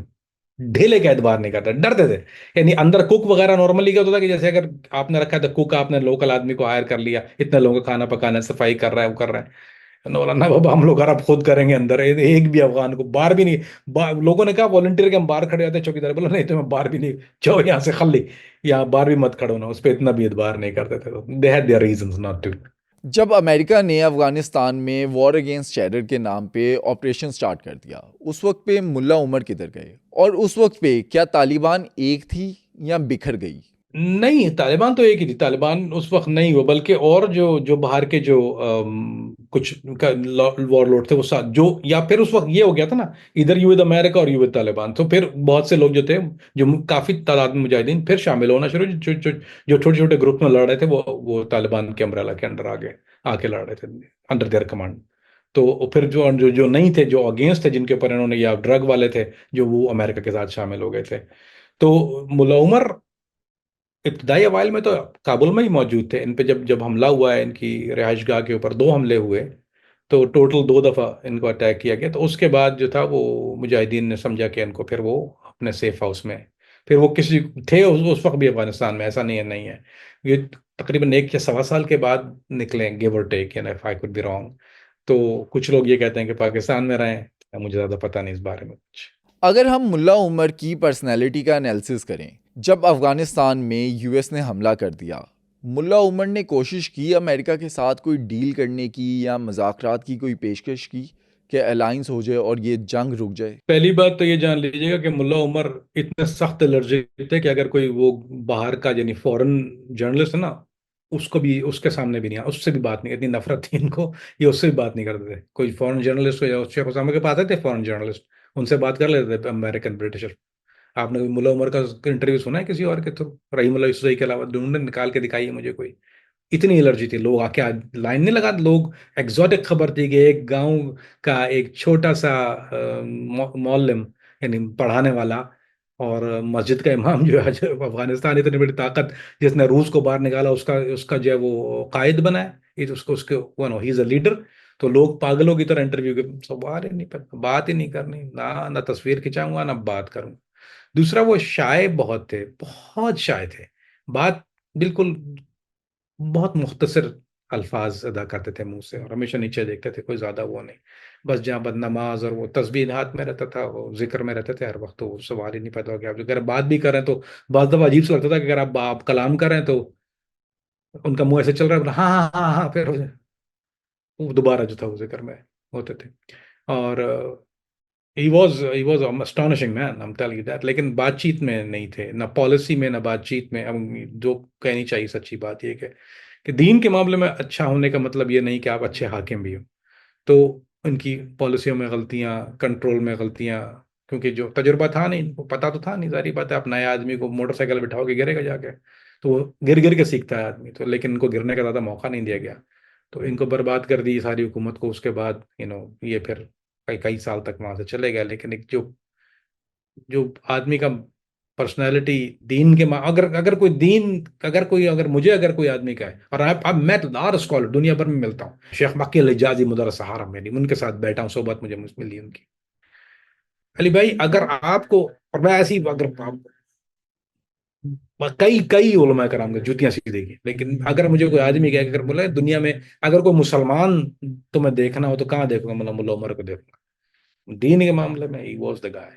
ढेले का एतबार नहीं करता, डरते थे। यानी अंदर कुक वगैरह नॉर्मली क्या होता था कि जैसे अगर आपने रखा है तो कुक, आपने लोकल आदमी को हायर कर लिया, इतने लोगों का खाना पकाना, सफाई कर रहा है, वो कर रहा है। ना बोला, ना बाबा, हम लोग अरब खुद करेंगे अंदर, एक भी अफगान को बाहर भी नहीं। लोगों ने कहा वॉलंटियर के हम बाहर खड़े होते हैं, चौकीदार बोला नहीं तुम्हें बाहर भी नहीं, जाओ यहाँ से खाली, यहाँ बाहर भी मत खड़ो ना। उस पर इतना भी एतबार नहीं करते थे, तो they had their reasons not to. जब अमेरिका ने अफगानिस्तान में वॉर अगेंस्ट टेरर के नाम पे ऑपरेशन स्टार्ट कर दिया, उस वक्त पे मुल्ला उमर किधर गए? और उस वक्त पे क्या तालिबान एक थी या बिखर गई? नहीं, तालिबान तो एक ही थी। तालिबान उस वक्त नहीं हुआ, बल्कि और जो जो बाहर के जो कुछ वॉरलॉर्ड थे वो साथ जो, या फिर उस वक्त ये हो गया था ना, इधर यू विद अमेरिका और यू विद तालिबान, तो फिर बहुत से लोग जो थे, जो काफी तादाद में मुजाहिदीन फिर शामिल होना शुरू, जो छोटे छोटे ग्रुप में लड़ रहे थे, वो तालिबान के अम्ब्रेला के अंडर आगे आके लड़ रहे थे, अंडर देयर कमांड। तो फिर जो जो जो नहीं थे, जो अगेंस्ट थे, जिनके ऊपर इन्होंने, या ड्रग वाले थे, जो वो अमेरिका के साथ शामिल हो गए थे। तो मुल्ला उमर इब्तदाई अवाइल में तो काबुल में ही मौजूद थे। इन पे जब जब हमला हुआ है, इनकी रिहाइश गाह के ऊपर दो हमले हुए, तो टोटल दो दफ़ा इनको अटैक किया गया। तो उसके बाद जो था वो मुजाहिदीन ने समझा कि इनको फिर वो अपने सेफ हाउस में, फिर वो किसी थे उस वक्त भी अफगानिस्तान में, ऐसा नहीं है। ये तकरीबन 1 या 1.25 साल के बाद निकले, गिव और take, if I could be wrong. तो कुछ लोग ये कहते हैं कि पाकिस्तान में रहे, मुझे ज़्यादा पता नहीं इस बारे में कुछ। अगर हम मुल्ला उमर की पर्सनैलिटी का एनालिसिस करें, जब अफगानिस्तान में यूएस ने हमला कर दिया, मुल्ला उमर ने कोशिश की अमेरिका के साथ कोई डील करने की या मुज़ाकरात की कोई पेशकश की कि अलाइंस हो जाए और ये जंग रुक जाए? पहली बात तो ये जान लीजिएगा कि मुल्ला उमर इतने सख्त एलर्जिक थे कि अगर कोई वो बाहर का यानी फॉरेन जर्नलिस्ट है ना, उसको भी, उसके सामने भी नहीं, उससे भी बात नहीं, इतनी नफरत थी इनको, ये उससे भी बात नहीं करते थे। कोई फॉरेन जर्नलिस्ट हो या शेख उसामा के पास आते थे फॉरेन जर्नलिस्ट, उनसे बात कर लेते थे, अमेरिकन ब्रिटिशर। आपने कोई मुल्ला उमर का इंटरव्यू सुना है किसी और के थ्रू, रहीमुल्लाह यूसुफजई के अलावा? ढूंढने निकाल के दिखाइए मुझे कोई। इतनी एलर्जी थी, लोग आके लाइन नहीं लगा लोग। एग्जॉटिक खबर थी कि एक गांव का एक छोटा सा मौलम, यानी पढ़ाने वाला, और मस्जिद का इमाम जो है, जो अफगानिस्तान इतनी बड़ी ताकत जिसने रूस को बाहर निकाला, उसका उसका जो है वो कायद बना है, ये तो उसको उसके वो no he is a leader. तो लोग पागलों की तरह इंटरव्यू के सवाल ही नहीं, बात ही नहीं करनी ना, ना तस्वीर खिंचाऊंगा ना बात करूंगा। दूसरा, वो शाय बहुत थे, बहुत शाय थे। बात बिल्कुल बहुत मुख्तसर अल्फाज अदा करते थे मुंह से, और हमेशा नीचे देखते थे, कोई ज्यादा वो नहीं। बस जहाँ बदनमाज और वो तस्बीह हाथ में रहता था, वो जिक्र में रहते थे हर वक्त, तो वो सवाल ही नहीं पैदा हो गया। आप अगर बात भी कर रहे हैं तो बात दफा अजीब सा लगता था कि अगर आप कलाम कर रहे हैं तो उनका मुंह ऐसे चल रहा है, बोला, हाँ हाँ हाँ हाँ, फिर वो दोबारा जो था वो जिक्र में होते थे। और he was astonishing man, I am telling you that. लेकिन बातचीत में नहीं थे, ना पॉलिसी में ना बातचीत में। अब जो कहनी चाहिए सच्ची बात ये है कि दीन के मामले में अच्छा होने का मतलब ये नहीं कि आप अच्छे हाकिम भी हो। तो इनकी पॉलिसियों में गलतियां, कंट्रोल में गलतियां, क्योंकि जो तजुर्बा था नहीं, इनको पता तो था नहीं, सारी बात है। आप नए आदमी को मोटरसाइकिल बिठाओगे, गिरेगा जाके, तो वो गिर गिर के सीखता है आदमी। तो लेकिन इनको गिरने का ज़्यादा मौका नहीं दिया गया, तो इनको बर्बाद कर दी सारी हुकूमत को। उसके बाद ये फिर कई कई साल तक वहां से चले गए। लेकिन एक जो जो आदमी का पर्सनैलिटी, दीन के अगर अगर कोई दीन, अगर कोई आदमी का है, और अब मैं लार स्कॉलर दुनिया भर में मिलता हूँ, शेख मक्की अल हिजाजी मुदर्रिस सहारा, मेरी उनके साथ बैठा हूँ, सोबत मुझे मिली उनकी। अली भाई, अगर आपको, और मैं ऐसी, अगर कई कई उलमा कराम के जूतियां सीधेगी, लेकिन अगर मुझे कोई आदमी कहे, अगर बोले दुनिया में अगर कोई मुसलमान तुम्हें देखना हो तो कहाँ देखूंगा, मतलब मुल्ला उमर को देखूंगा। दीन के मामले में ही वॉज द गाय,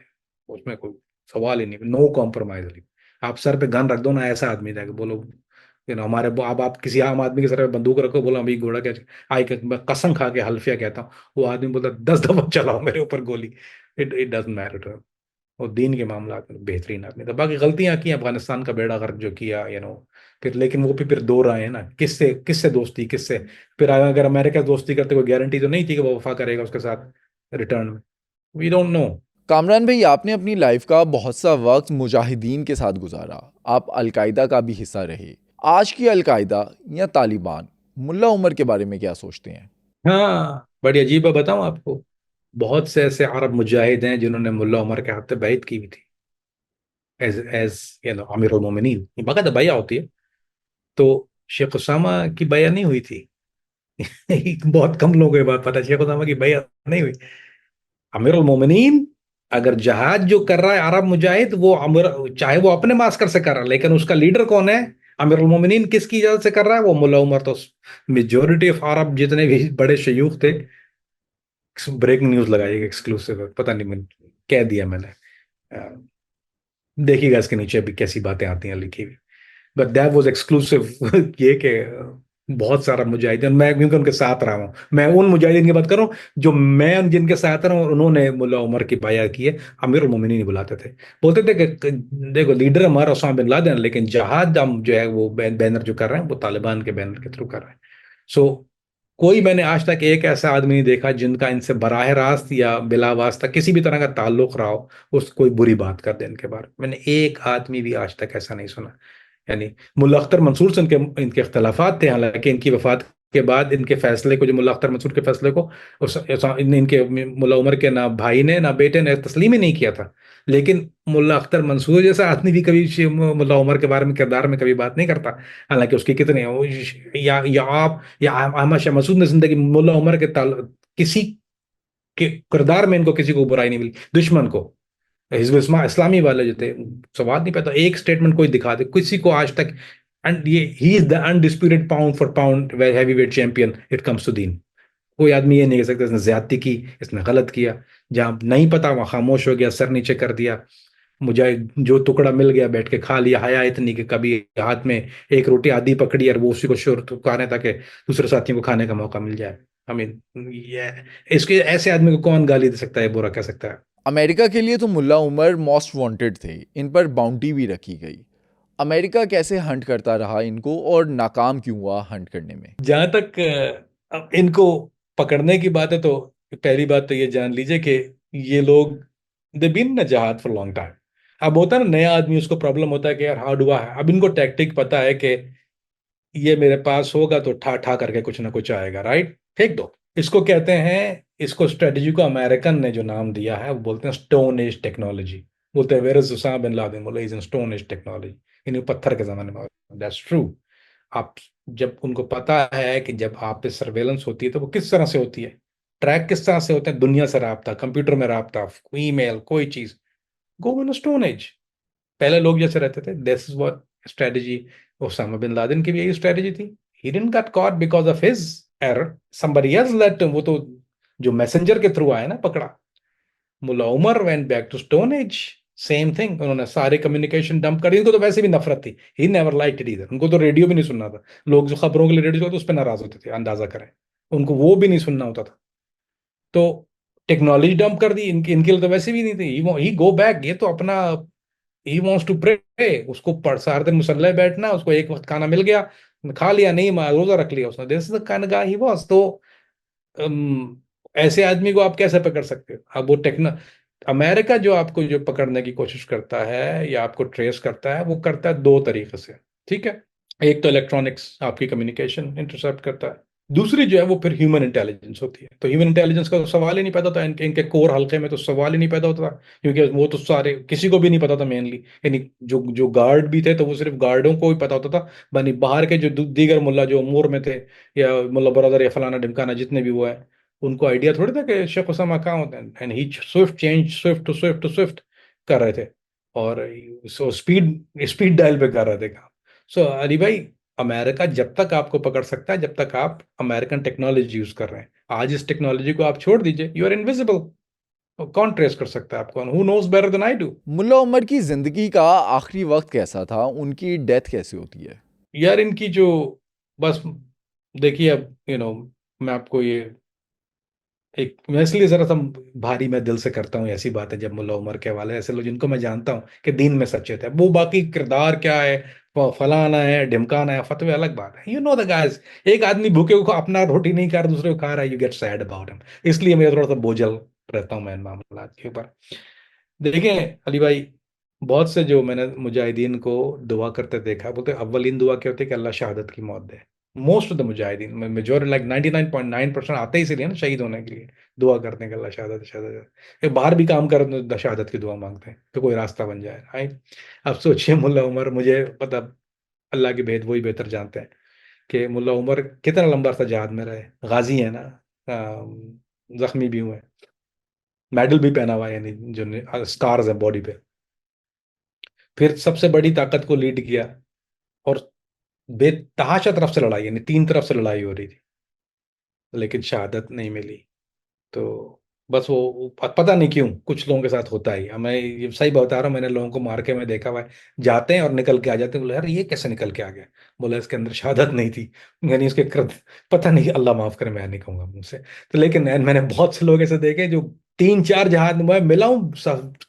उसमें कोई सवाल ही नहीं, नो कॉम्प्रोमाइज। आप सर पे गन रख दो ना, ऐसा आदमी था कि बोलो, हमारे अब आप किसी आम आदमी के सर पे बंदूक रखो, बोलो अभी घोड़ा क्या, आई मैं कसम खा के हल्फिया कहता हूँ, वो आदमी बोलता 10 दफा चलाओ मेरे ऊपर गोली, इट इट डजंट मैटर। और दीन के मामला में बेहतरीन आदमी था। बाकी गलतियां की अफगानिस्तान का बेड़ा गर्क जो किया, फिर, लेकिन वो भी फिर दो रहे हैं ना, किससे किससे दोस्ती, किससे। फिर अगर अमेरिका दोस्ती करते, कोई गारंटी तो नहीं थी कि वो वफा करेगा उसके साथ रिटर्न में। We don't know. कामरान भाई, आपने अपनी लाइफ का बहुत सा वक्त मुजाहिदीन के साथ गुजारा। आप अलकायदा का भी हिस्सा रहे। आज की अलकायदा या तालिबान, मुल्ला उमर के बारे में क्या सोचते हैं? हाँ, बड़ी अजीब है, बताऊं आपको। बहुत से ऐसे अरब मुजाहिद हैं जिन्होंने मुल्ला उमर के हाथ पे बैत की हुई थी, एज एज अमीरुल मोमिनीन। ये बाकायदा बैया होती है। तो शेख उसामा की बैया नहीं हुई थी। बहुत कम लोगों को ये बात पता है, शेख उसामा की बैया नहीं हुई। अमीरुल मोमिनीन अगर जहाज जो कर रहा है अरब मुजाहिद, वो अमीर, चाहे वो अपने मास्कर से कर रहा है, लेकिन उसका लीडर कौन है? अमीरुल मोमिनीन किसकी इजाजत से कर रहा है? वो मुल्ला उमर। तो मेजोरिटी ऑफ अरब जितने भी बड़े शयूख थे, ब्रेकिंग न्यूज लगाई, एक्सक्लूसिव है, पता नहीं, मैंने कह दिया मैंने। अ, देखिएगा इसके नीचे अभी कैसी बातें आती हैं लिखी हुई। But that was exclusive. ये कि बहुत सारा मुजाहिदीन, मैं क्योंकि उनके साथ रहा हूँ, मैं उन मुजाहिदीन की बात कर रहा हूँ जो मैं जिनके साथ रहा हूँ, उन्होंने मुल्ला उमर की बाया की है। अमीरुल मोमिनीन नहीं बुलाते थे। बोलते थे कि देखो, लीडर हमारा उसामा बिन लादेन, लेकिन जहाद हम जो है वो बैनर जो कर रहे हैं वो तालिबान के बैनर के थ्रू कर रहे हैं। सो कोई, मैंने आज तक एक ऐसा आदमी नहीं देखा जिनका इनसे बराह रास्त या बिला वास्ता किसी भी तरह का ताल्लुक रहा हो, उस कोई बुरी बात कर दे इनके बारे में। मैंने एक आदमी भी आज तक ऐसा नहीं सुना। यानी मुल्ला अख्तर मंसूर से इनके इख्तलाफात थे, हालांकि इनकी वफात के बाद इनके फैसले को, जो मुल्ला अख्तर मंसूर के फैसले को इनके मुल्ला उमर के ना भाई ने ना बेटे ने तस्लीम ही नहीं किया था। लेकिन मुल्ला अख्तर मंसूर जैसा आदमी भी कभी मुल्ला उमर के बारे में किरदार में कभी बात नहीं करता। हालांकि उसकी कितने, या आप या अहमद शाह मसूद ने जिंदगी में मुल्ला उमर के किसी के किरदार में इनको किसी को बुराई नहीं मिली। दुश्मन को, हिजब इस्लामी वाले जो थे, सवाल नहीं पैदा, एक स्टेटमेंट कोई दिखा दे किसी को आज तक। एंड ये he is the undisputed pound for pound heavyweight champion it comes to दीन। कोई आदमी ये नहीं कह सकता इसने ज्यादती की, इसने गलत किया। जहां नहीं पता वहां खामोश हो गया, सर नीचे कर दिया। मुझे जो टुकड़ा मिल गया बैठ के खा लिया। हया इतनी कि कभी हाथ में एक रोटी आधी पकड़ी और वो उसी को शुर खाने ताकि दूसरे साथियों को खाने का मौका मिल जाए। आई मीन, ये इसके ऐसे आदमी को कौन गाली दे सकता है, बुरा कह सकता है? अमेरिका के लिए तो मुल्ला उमर मोस्ट वांटेड थे। इन पर बाउंटी भी रखी गई। अमेरिका कैसे हंट करता रहा इनको, और नाकाम क्यों हुआ हंट करने में? जहां तक अब इनको पकड़ने की बात है, तो पहली बात तो ये जान लीजिए कि ये लोग, दे बीन न जहाद फॉर लॉन्ग टाइम। अब होता है ना, नया आदमी, उसको प्रॉब्लम होता है कि यार हाउ डू आई, अब इनको टैक्टिक पता है कि ये मेरे पास होगा तो ठा ठा करके कुछ ना कुछ आएगा, राइट, फेंक दो। इसको कहते हैं, इसको स्ट्रेटजी को अमेरिकन ने जो नाम दिया है वो बोलते हैं स्टोन एज टेक्नोलॉजी। बोलते हैं where is Osama bin Laden, बोले is in stone age technology. इन्हें पत्थर के जमाने में। That's true. आप, जब उनको पता है कि जब आप पे सर्वेलेंस होती है तो वो किस तरह से होती है, ट्रैक किस तरह से होते हैं, दुनिया से राब्ता, कंप्यूटर में राब्ता, ईमेल, कोई चीज, गो इन स्टोन एज। पहले लोग जैसे रहते थे, this is what strategy. Osama bin Laden की भी यही स्ट्रेटजी थी। He didn't get caught because of his error, somebody else late, वो तो जो मैसेंजर के थ्रू आया ना, पकड़ा। Mullah Omar went back to stone age. Same thing, उन्होंने सारे कम्युनिकेशन डंप कर दी। उनको तो वैसे भी नफरत थी, he never liked it either. उनको तो रेडियो भी नहीं सुनना था। लोग जो खबरों के लिए रेडियो चलाते उस पर नाराज होते थे, अंदाजा करें। उनको वो भी नहीं सुनना होता था। तो टेक्नोलॉजी डंप कर दी। इनके लिए तो वैसे भी नहीं थी। ही गो बैक, ये तो अपना, ही वॉन्ट्स टू प्रे। उसको सारे दिन मुसल्ले बैठना, उसको एक वक्त खाना मिल गया, खा लिया, नहीं रोजा रख लिया उसने। This is the kind guy he was. तो ऐसे आदमी को आप कैसे पकड़ सकते हो? अब वो टेक्नो अमेरिका जो आपको जो पकड़ने की कोशिश करता है या आपको ट्रेस करता है, वो करता है दो तरीके से। ठीक है, एक तो इलेक्ट्रॉनिक्स, आपकी कम्युनिकेशन इंटरसेप्ट करता है। दूसरी जो है वो फिर ह्यूमन इंटेलिजेंस होती है। तो ह्यूमन इंटेलिजेंस का तो सवाल ही नहीं पैदा होता, इनके कोर हल्के में तो सवाल ही नहीं पैदा होता, क्योंकि वो तो सारे किसी को भी नहीं पता था मेनली। यानी जो जो गार्ड भी थे तो वो सिर्फ गार्डों को ही पता होता था। बनी बाहर के जो दीगर मुल्ला जो अमूर में थे, या मुल्ला बरदर या फलाना ढिमकाना जितने भी वो है, उनको आइडिया थोड़ी था कि शेख उसामा कहाँ होते हैं। And he swift change, swift to swift to swift कर रहे थे। और सो स्पीड स्पीड डायल पे कर रहे थे काम। सो अली भाई, अमेरिका जब तक आपको पकड़ सकता है जब तक आप अमेरिकन टेक्नोलॉजी यूज कर रहे हैं। आज इस टेक्नोलॉजी को आप छोड़ दीजिए, यू आर इनविजिबल। कौन ट्रेस कर सकता है आपको? Who knows better than I do. Mullah Omar की जिंदगी का आखिरी वक्त कैसा था? उनकी डेथ कैसे होती है? यार इनकी जो, बस देखिए, अब मैं आपको ये एक, मैं इसलिए जरा सा भारी मैं दिल से करता हूँ ऐसी बात है जब मुल्ला उमर के हवाले, ऐसे लोग जिनको मैं जानता हूँ कि दीन में सच्चे थे, वो बाकी किरदार क्या है, फलाना है ढिमकाना है फतवे, अलग बात है। यू नो द गाइस, एक आदमी भूखे को अपना रोटी नहीं खा रहा दूसरे को खा रहा है, you get sad about him. इसलिए मैं थोड़ा सा बोझल रहता हूँ मैं इन मामला के ऊपर। देखें अली भाई, बहुत से जो मैंने मुजाहिदीन को दुआ करते देखा, बोलते अव्वलीन दुआ क्या होती है कि अल्लाह शहादत की मौत दे। मोस्ट ऑफ द मुजाहिदीन, मेजोरिटी लाइक 99.9% आते ही इसलिए ना शहीद होने के लिए दुआ करते हैं कि अल्लाह शहादत शहादत। ये बाहर भी काम कर तो शहादत की दुआ मांगते हैं तो कोई रास्ता बन जाए, राइट। अब सोचिए मुल्ला उमर, मुझे पता, अल्लाह के भेद वही बेहतर जानते हैं कि मुल्ला उमर कितना लंबा अरसा जहाद में रहे, गाजी है ना, जख्मी भी हुए, मेडल भी पहना हुआ है, यानी जो स्कार्स है बॉडी पे। फिर सबसे बड़ी ताकत को लीड किया, और बेतहाशा तरफ से लड़ाई, यानी तीन तरफ से लड़ाई हो रही थी, लेकिन शहादत नहीं मिली। तो बस वो पता नहीं क्यों कुछ लोगों के साथ होता ही, मैं ये सही बता रहा हूँ, मैंने लोगों को मार के मैं देखा हुआ है, जाते हैं और निकल के आ जाते हैं, बोले यार ये कैसे निकल के आ गया, बोला इसके अंदर शहादत नहीं थी, यानी उसके पता नहीं, अल्लाह माफ करे, मैं नहीं कहूंगा मुझसे। तो लेकिन मैंने बहुत से लोग ऐसे देखे जो तीन चार जहाज में, मैं मिला हूँ,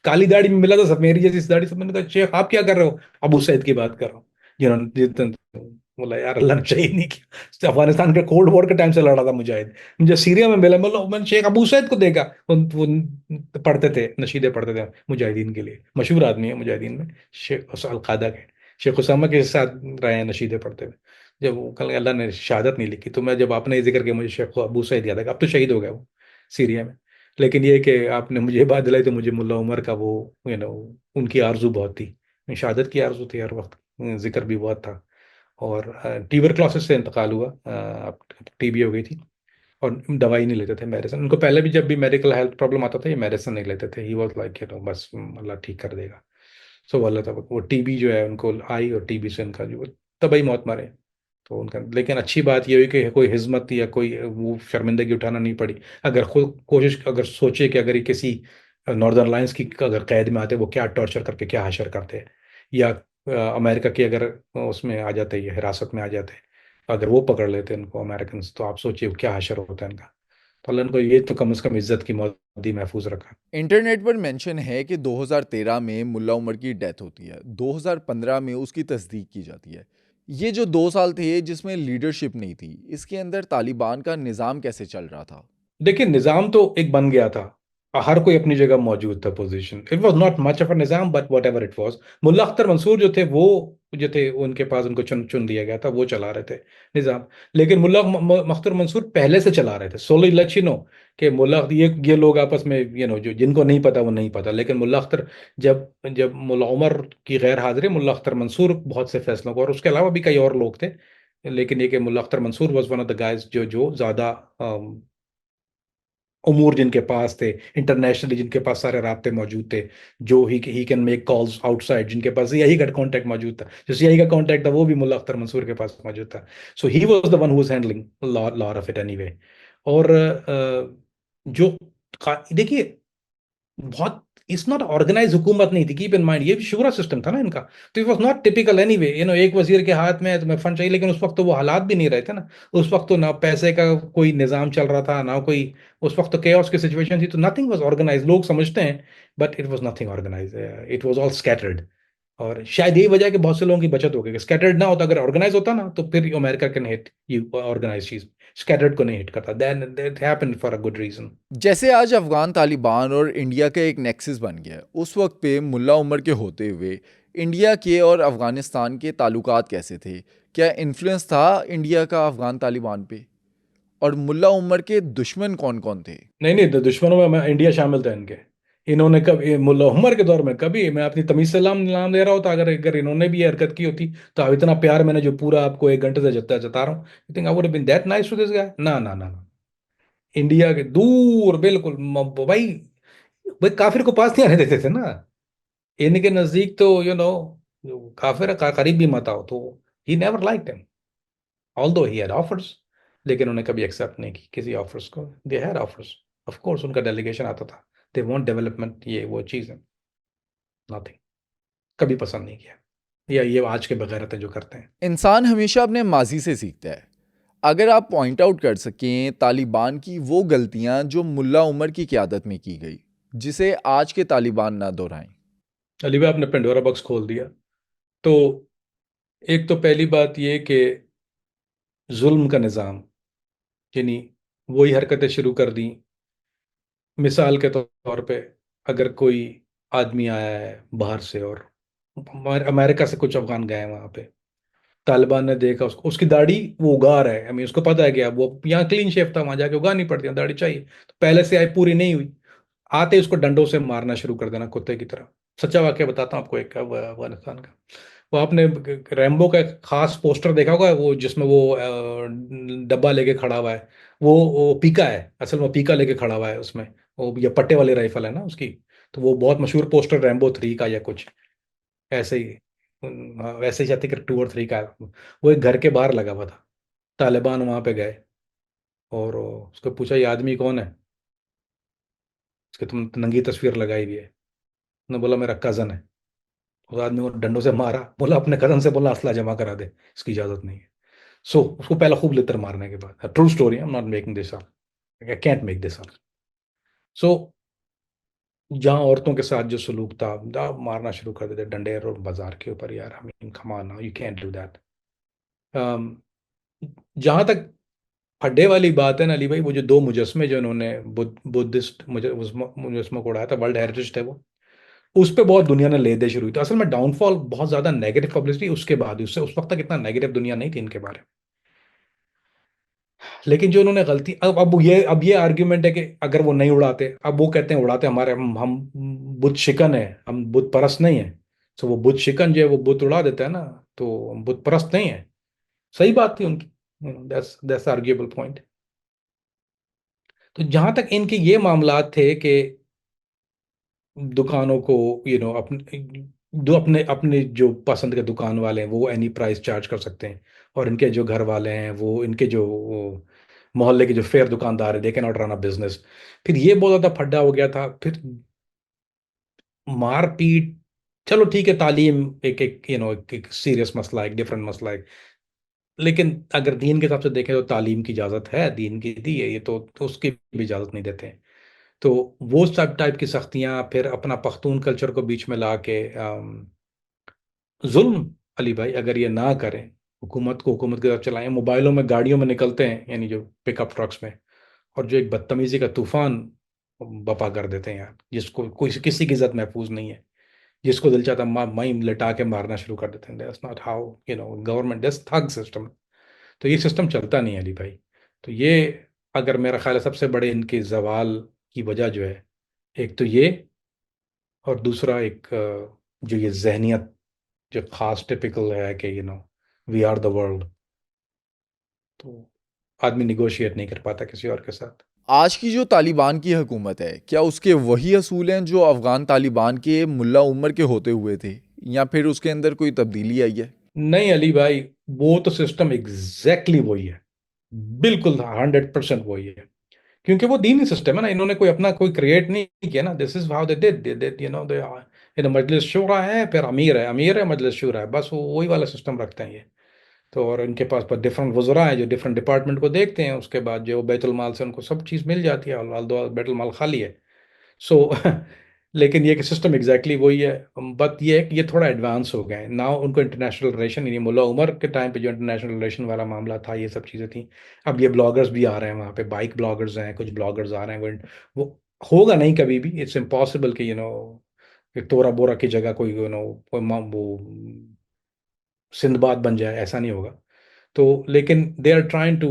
काली दाढ़ी में मिला था, सब मेरी जैसी दाढ़ी, सब मैंने कहा शेख आप क्या कर रहे हो, अबू सईद की बात कर रहा हूँ, जिन्होंने बोला यार अल्लाह ने चाहिए नहीं किया, अफगानिस्तान के कोल्ड वॉर के टाइम से लड़ा था मुजाहिद, मुझे सीरिया में मिला, मतलब मैंने शेख अबू सैद को देखा, वो पढ़ते थे, नशीदे पढ़ते थे मुजाहिदीन के लिए, मशहूर आदमी है मुजाहिदीन में, शेख अलकायदा के, शेख उसामा के साथ रहे हैं नशीदे पढ़ते हुए। जब वो कल अल्लाह ने शहादत नहीं लिखी, तो मैं जब आपने ये जिक्र किया, मुझे शेख अबू सैद याद है, अब तो शहीद हो गया वो सीरिया में। लेकिन ये कि आपने मुझे ये बात दिलाई, तो मुझे मुल्ला उमर का वो उनकी आरजू बहुत थी, शहादत की आरजू थी हर वक्त, जिक्र भी बहुत था। और ट्यूबरक्लोसिस से इंतकाल हुआ, टीबी हो गई थी, और दवाई नहीं लेते थे, मेडिसिन। उनको पहले भी जब भी मेडिकल हेल्थ प्रॉब्लम आता था, ये मेडिसिन नहीं लेते थे, ही वाज लाइक बस अल्लाह ठीक कर देगा। सो अल्लाह तब वो टीबी जो है उनको आई, और टीबी से उनका जो तबाही मौत मारे। तो उनका, लेकिन अच्छी बात ये हुई कि कोई हिज्मत या कोई वो शर्मिंदगी उठाना नहीं पड़ी। अगर खुद कोशिश, अगर सोचे कि अगर ये किसी नॉर्दर्न लाइंस की अगर कैद में आते, वो क्या टॉर्चर करके क्या हशर करते, या अमेरिका की अगर उसमें आ जाते, ये हिरासत में आ जाते, अगर वो पकड़ लेते इनको अमेरिकन, तो आप सोचिए क्या हशर होता है इनका। तो अल्लाह ने को ये तो कम से कम इज्जत की मौत दी, महफूज रखा। इंटरनेट पर मेंशन है कि 2013 में मुल्ला उमर की डेथ होती है, 2015 में उसकी तस्दीक की जाती है। ये जो 2 साल थे जिसमें लीडरशिप नहीं थी, इसके अंदर तालिबान का निज़ाम कैसे चल रहा था? देखिए निज़ाम तो एक बन गया था, हर कोई अपनी जगह मौजूद था, position, it was not much of a निज़ाम, but whatever it was, Mullah Akhtar Mansoor जो थे, वो जो थे उनके पास, उनको चुन चुन दिया गया था, वो चला रहे थे निज़ाम। लेकिन मुल्ला अख्तर मंसूर पहले से चला रहे थे, सोलो लेट यू नो कि मुल्ला, ये लोग आपस में जो जिनको नहीं पता वो नहीं पता, लेकिन मुल्ला अख्तर, जब जब मुल्ला उमर की गैर हाजिरी, मुल्ला अख्तर मंसूर बहुत से फैसलों को, और उसके अलावा भी कई और लोग थे, लेकिन ये कि Mullah Akhtar Mansoor was one of the guys जो ज़्यादा उमूर जिनके पास थे, इंटरनेशनली जिनके पास सारे रास्ते मौजूद थे, जो he can make calls outside, जिनके पास सीआईए का कॉन्टैक्ट मौजूद था, जो सीआईए का कॉन्टैक्ट था वो भी मुल्ला अख्तर मंसूर के पास मौजूद था। So he was the one who was handling lot of it anyway. और जो देखिए, बहुत, इट्स नॉट ऑर्गेनाइज हुकूमत नहीं थी, कीप इन माइंड, ये भी शूरा सिस्टम था ना इनका, तो it was not typical anyway, एक वजीर के हाथ में है तुम्हें फंड चाहिए, लेकिन उस वक्त तो वो हालात भी नहीं रहे थे ना, उस वक्त तो ना पैसे का कोई निजाम चल रहा था, ना कोई, उस वक्त तो केओस की सिचुएशन थी, तो नथिंग वाज ऑर्गेनाइज, लोग समझते हैं, but it was nothing organise, it was all scattered. और शायद यही वजह है कि बहुत से लोगों की बचत हो गई, स्कैटर्ड ना होता, अगर ऑर्गेनाइज होता ना, तो फिर America can hit you organise चीज, स्कैटर्ड को नहीं हिट करता, then that happened for a good reason. जैसे आज अफगान तालिबान और इंडिया का एक नेक्सस बन गया है, उस वक्त पे मुल्ला उमर के होते हुए इंडिया के और अफगानिस्तान के ताल्लुकात कैसे थे? क्या इन्फ्लुएंस था इंडिया का अफगान तालिबान पे? और मुल्ला उमर के दुश्मन कौन कौन थे? नहीं नहीं, तो दुश्मनों में इंडिया शामिल था इनके। इन्होंने कभी मुल्ला उमर के दौर में, कभी मैं अपनी तमीज से नाम ले रहा होता, अगर अगर इन्होंने भी ये हरकत की होती, तो अब इतना प्यार मैंने जो पूरा आपको 1 घंटे से जता रहा हूँ, you think I would have been that nice to this guy? ना ना ना ना। इंडिया के दूर बिल्कुल, भाई, भाई काफिर को पास नहीं आने देते थे ना, इनके नजदीक तो काफिर का करीब भी मत आओ, तो he never liked him, although he had offers, लेकिन उन्हें कभी एक्सेप्ट नहीं की किसी ऑफर्स को, they had offers, of course उनका डेलीगेशन आता था, दे वांट डेवलपमेंट, ये वो चीज़ है, नथिंग, कभी पसंद नहीं किया, या ये आज के बगैरत जो करते हैं। इंसान हमेशा अपने माजी से सीखता है। अगर आप पॉइंट आउट कर सकें तालिबान की वो गलतियां जो मुल्ला उमर की क़यादत में की गई, जिसे आज के तालिबान ना दोहराएं। अली भाई आपने पेंडोरा बॉक्स खोल दिया। तो एक तो पहली बात ये कि जुल्म का निज़ाम, यानी वही हरकतें शुरू कर दी, मिसाल के तौर पे, अगर कोई आदमी आया है बाहर से, और अमेरिका से कुछ अफगान गए हैं वहां पे। तालिबान ने देखा उसको, उसकी दाढ़ी वो उगा रहा है, उसको पता है कि अब वो यहाँ क्लीन शेव था, वहां जाके उगानी पड़ती है, दाढ़ी चाहिए, तो पहले से आई पूरी नहीं हुई, आते ही उसको डंडों से मारना शुरू कर देना कुत्ते की तरह। सच्चा वाक्य बताता हूँ आपको एक अफगानिस्तान का। वो आपने रैम्बो का एक खास पोस्टर देखा होगा, वो जिसमें वो डब्बा लेके खड़ा हुआ है, वो पीका है, असल में पीका लेके खड़ा हुआ है उसमें, वो ये पट्टे वाली राइफल है ना उसकी। तो वो बहुत मशहूर पोस्टर रैम्बो 3 का या कुछ ऐसे ही, वैसे ही जाती कि 2 और 3 का है। वो एक घर के बाहर लगा हुआ था। तालिबान वहां पे गए और उसको पूछा ये आदमी कौन है, उसके तुम नंगी तस्वीर लगाई हुई है। उसने बोला मेरा कजन है। उस आदमी को डंडों से मारा, बोला अपने कजन से बोला असला जमा करा दे, इसकी इजाजत नहीं है। सो उसको पहला खूब लितर मारने के बाद, true story, I am not making this up, I can't make this up. So जहाँ औरतों के साथ जो सलूक था, मारना शुरू कर देते डंडे और बाजार के ऊपर, यार I mean come on now, you can't do that. जहां तक फड्डे वाली बात है ना अली भाई, वो जो 2 मुजस्मे जो इन्होंने बुद्धिस्ट मुजस्मों को उड़ाया था, वर्ल्ड हेरिटेज है वो, उस पे बहुत दुनिया ने ले दे शुरू हुई। तो असल में डाउनफॉल बहुत ज्यादा नेगेटिव पब्लिसिटी उसके बाद हुई, उससे उस वक्त तक इतना नेगेटिव दुनिया नहीं थी इनके बारे में। लेकिन जो उन्होंने गलती, अब ये आर्ग्यूमेंट है कि अगर वो नहीं उड़ाते, अब वो कहते हैं उड़ाते, हमारे हम बुत शिकन है, हम बुत परस्त नहीं है। तो वो बुत शिकन जो है वो बुत उड़ा देता है ना, तो हम बुत परस्त नहीं है। सही बात थी उनकी, दैट्स आर्ग्यूएबल पॉइंट। तो जहां तक इनके ये मामलात थे कि दुकानों को अपने जो अपने अपने जो पसंद के दुकान वाले हैं वो एनी प्राइस चार्ज कर सकते हैं, और इनके जो घर वाले हैं, वो इनके जो वो मोहल्ले के जो फेयर दुकानदार है, they can not run a business. फिर ये बहुत ज्यादा फड्डा हो गया था। फिर मारपीट, चलो ठीक है, तालीम एक एक एक सीरियस मसला है, एक डिफरेंट मसला है। लेकिन अगर दीन के हिसाब से देखें तो तालीम की इजाजत है, दीन की दी है ये, तो उसकी भी इजाजत नहीं देते हैं। तो वो सब टाइप की सख्तियां, फिर अपना पख्तून कल्चर को बीच में ला के जुल्म। अली भाई अगर ये ना करें, हुकूमत को हुकूमत की तरफ चलाएं, मोबाइलों में गाड़ियों में निकलते हैं, यानी जो पिकअप ट्रक्स में, और जो एक बदतमीजी का तूफान बपा कर देते हैं यार, जिसको कोई किसी की इज्जत महफूज नहीं है, जिसको दिल चाहता माई लटा के मारना शुरू कर देते हैं। That's not how government, that's tug system. तो ये सिस्टम चलता नहीं है अली भाई। तो ये, अगर मेरा ख्याल है, सबसे बड़े इनके जवाल की वजह जो है, एक तो ये, और दूसरा एक जो ये जहनियत जो खास टिपिकल है कि वी आर द वर्ल्ड, तो आदमी निगोशिएट नहीं कर पाता किसी और के साथ। आज की जो तालिबान की हुकूमत है, क्या उसके वही असूल हैं जो अफगान तालिबान के मुल्ला उमर के होते हुए थे, या फिर उसके अंदर कोई तब्दीली आई है? नहीं अली भाई, वो तो सिस्टम एग्जैक्टली वही है, बिल्कुल 100% वही है। क्योंकि वो दीनी सिस्टम है ना, इन्होंने कोई अपना कोई क्रिएट नहीं किया ना। This is how they did they मजलिस शूरा है, फिर अमीर है, मजलिस शूरा है, बस वो वही वाला सिस्टम रखते हैं ये। तो और इनके पास पर डिफरेंट वज़रा हैं जो डिफरेंट डिपार्टमेंट को देखते हैं, उसके बाद जो बैतुल माल से उनको सब चीज़ मिल जाती है, और बैतुल माल खाली है। सो लेकिन ये कि सिस्टम एग्जैक्टली वही है। बट ये है कि ये थोड़ा एडवांस हो गए ना, उनको इंटरनेशनल रिलेशन, यानी मुल्ला उमर के टाइम पे जो इंटरनेशनल रिलेशन वाला मामला था, ये सब चीज़ें थी। अब ये ब्लॉगर्स भी आ रहे हैं वहाँ पे, बाइक ब्लॉगर्स हैं, कुछ ब्लॉगर्स आ रहे हैं, वो होगा नहीं कभी भी, इट्स इम्पॉसिबल कि तोरा बोरा की जगह कोई वो सिंदबाद बन जाए, ऐसा नहीं होगा। तो लेकिन दे आर ट्राइंग टू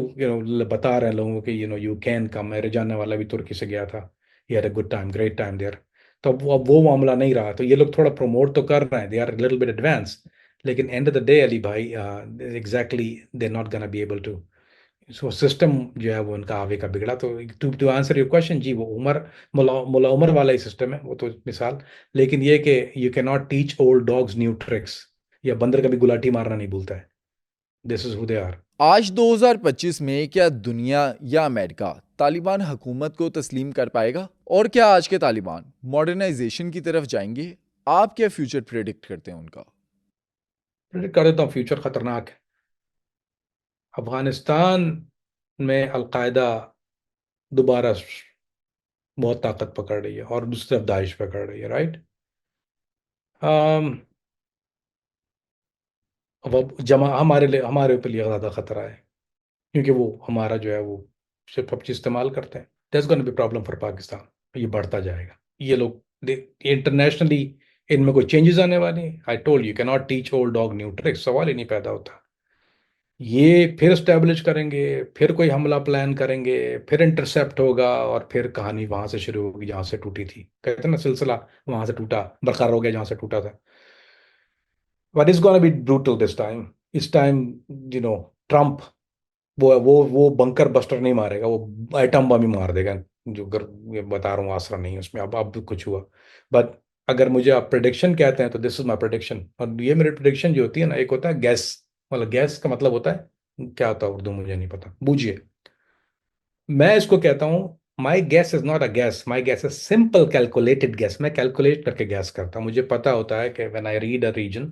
बता रहे हैं लोगों को कि यू कैन कम। मेरे जानने वाला भी तुर्की से गया था, he had a good time, great time there. तो अब वो मामला नहीं रहा, तो ये लोग थोड़ा प्रमोट तो कर रहे हैं, they are little bit advance. लेकिन end of the day Ali भाई, exactly they not gonna be able to. So system जो है वो उनका आगे का बिगड़ा। तो to to answer your question, जी वो मुला उमर वाला ही सिस्टम है वो तो, मिसाल। लेकिन ये कि you can not teach old dogs new tricks, या बंदर कभी गुलाटी मारना नहीं भूलता है। This is who they are. आज 2025 में क्या दुनिया या अमेरिका तालिबान हुकूमत को तस्लीम कर पाएगा, और क्या आज के तालिबान मॉडर्नाइजेशन की तरफ जाएंगे? आप क्या फ्यूचर प्रेडिक्ट करते हैं उनका? प्रेडिक्ट कर देता हूँ, फ्यूचर खतरनाक है। अफगानिस्तान में अलकायदा दोबारा बहुत ताकत पकड़ रही है, और दूसरी तरफ दाइश पकड़ रही है, राइट। अब जमा हमारे लिए, हमारे ऊपर लिए ज़्यादा खतरा है, क्योंकि वो हमारा जो है वो सिर्फ पबजी इस्तेमाल करते हैं। That's gonna be problem for Pakistan. ये बढ़ता जाएगा, ये लोग इंटरनेशनली इनमें कोई चेंजेस आने वाले हैं? I told you can not teach old dog new tricks, सवाल ही नहीं पैदा होता। ये फिर स्टैब्लिश करेंगे, फिर कोई हमला प्लान करेंगे, फिर इंटरसेप्ट होगा, और फिर कहानी वहां से शुरू होगी जहां से टूटी थी। कहते हैं ना, सिलसिला वहां से टूटा बरकरार हो गया जहां से टूटा था। But it's gonna be brutal this time. इस टाइम ट्रम्प वो बंकर बस्टर नहीं मारेगा, वो एटम बम ही मार देगा। जो ये बता रहा हूँ, आसरा नहीं है उसमें। अब भी कुछ हुआ, बट अगर मुझे आप प्रिडिक्शन कहते हैं तो दिस इज माई प्रिडिक्शन। और ये मेरी प्रिडिक्शन जो होती है ना, एक होता है गैस, मतलब गैस का मतलब होता है, क्या होता है उर्दू मुझे नहीं पता, बूझिए। मैं इसको कहता हूँ, my guess is not a guess, my guess is simple calculated guess. मैं कैलकुलेट करके गैस करता हूँ। मुझे पता होता है कि when I read a reason,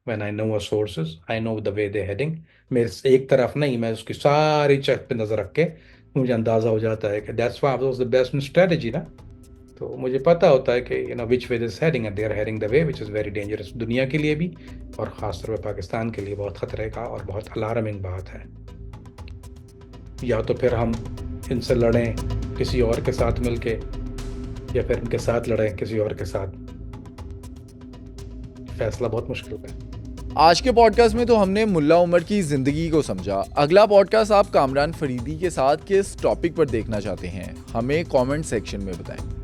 when I know a sources, I know the way they heading. मेरे से एक तरफ नहीं, मैं उसकी सारी चेक पे नजर रख के मुझे अंदाजा हो जाता है कि that's why was the best strategy ना। तो मुझे पता होता है कि which way this heading, and they are heading the way which is very dangerous, दुनिया के लिए भी और ख़ासतौर पर पाकिस्तान के लिए बहुत ख़तरे का और बहुत अलार्मिंग बात है। या तो फिर हम इनसे लड़ें किसी और के साथ मिलके, या फिर इनके साथ लड़ें किसी और के साथ। फैसला बहुत मुश्किल है। आज के पॉडकास्ट में तो हमने मुल्ला उमर की जिंदगी को समझा। अगला पॉडकास्ट आप कामरान फरीदी के साथ किस टॉपिक पर देखना चाहते हैं, हमें कमेंट सेक्शन में बताएं।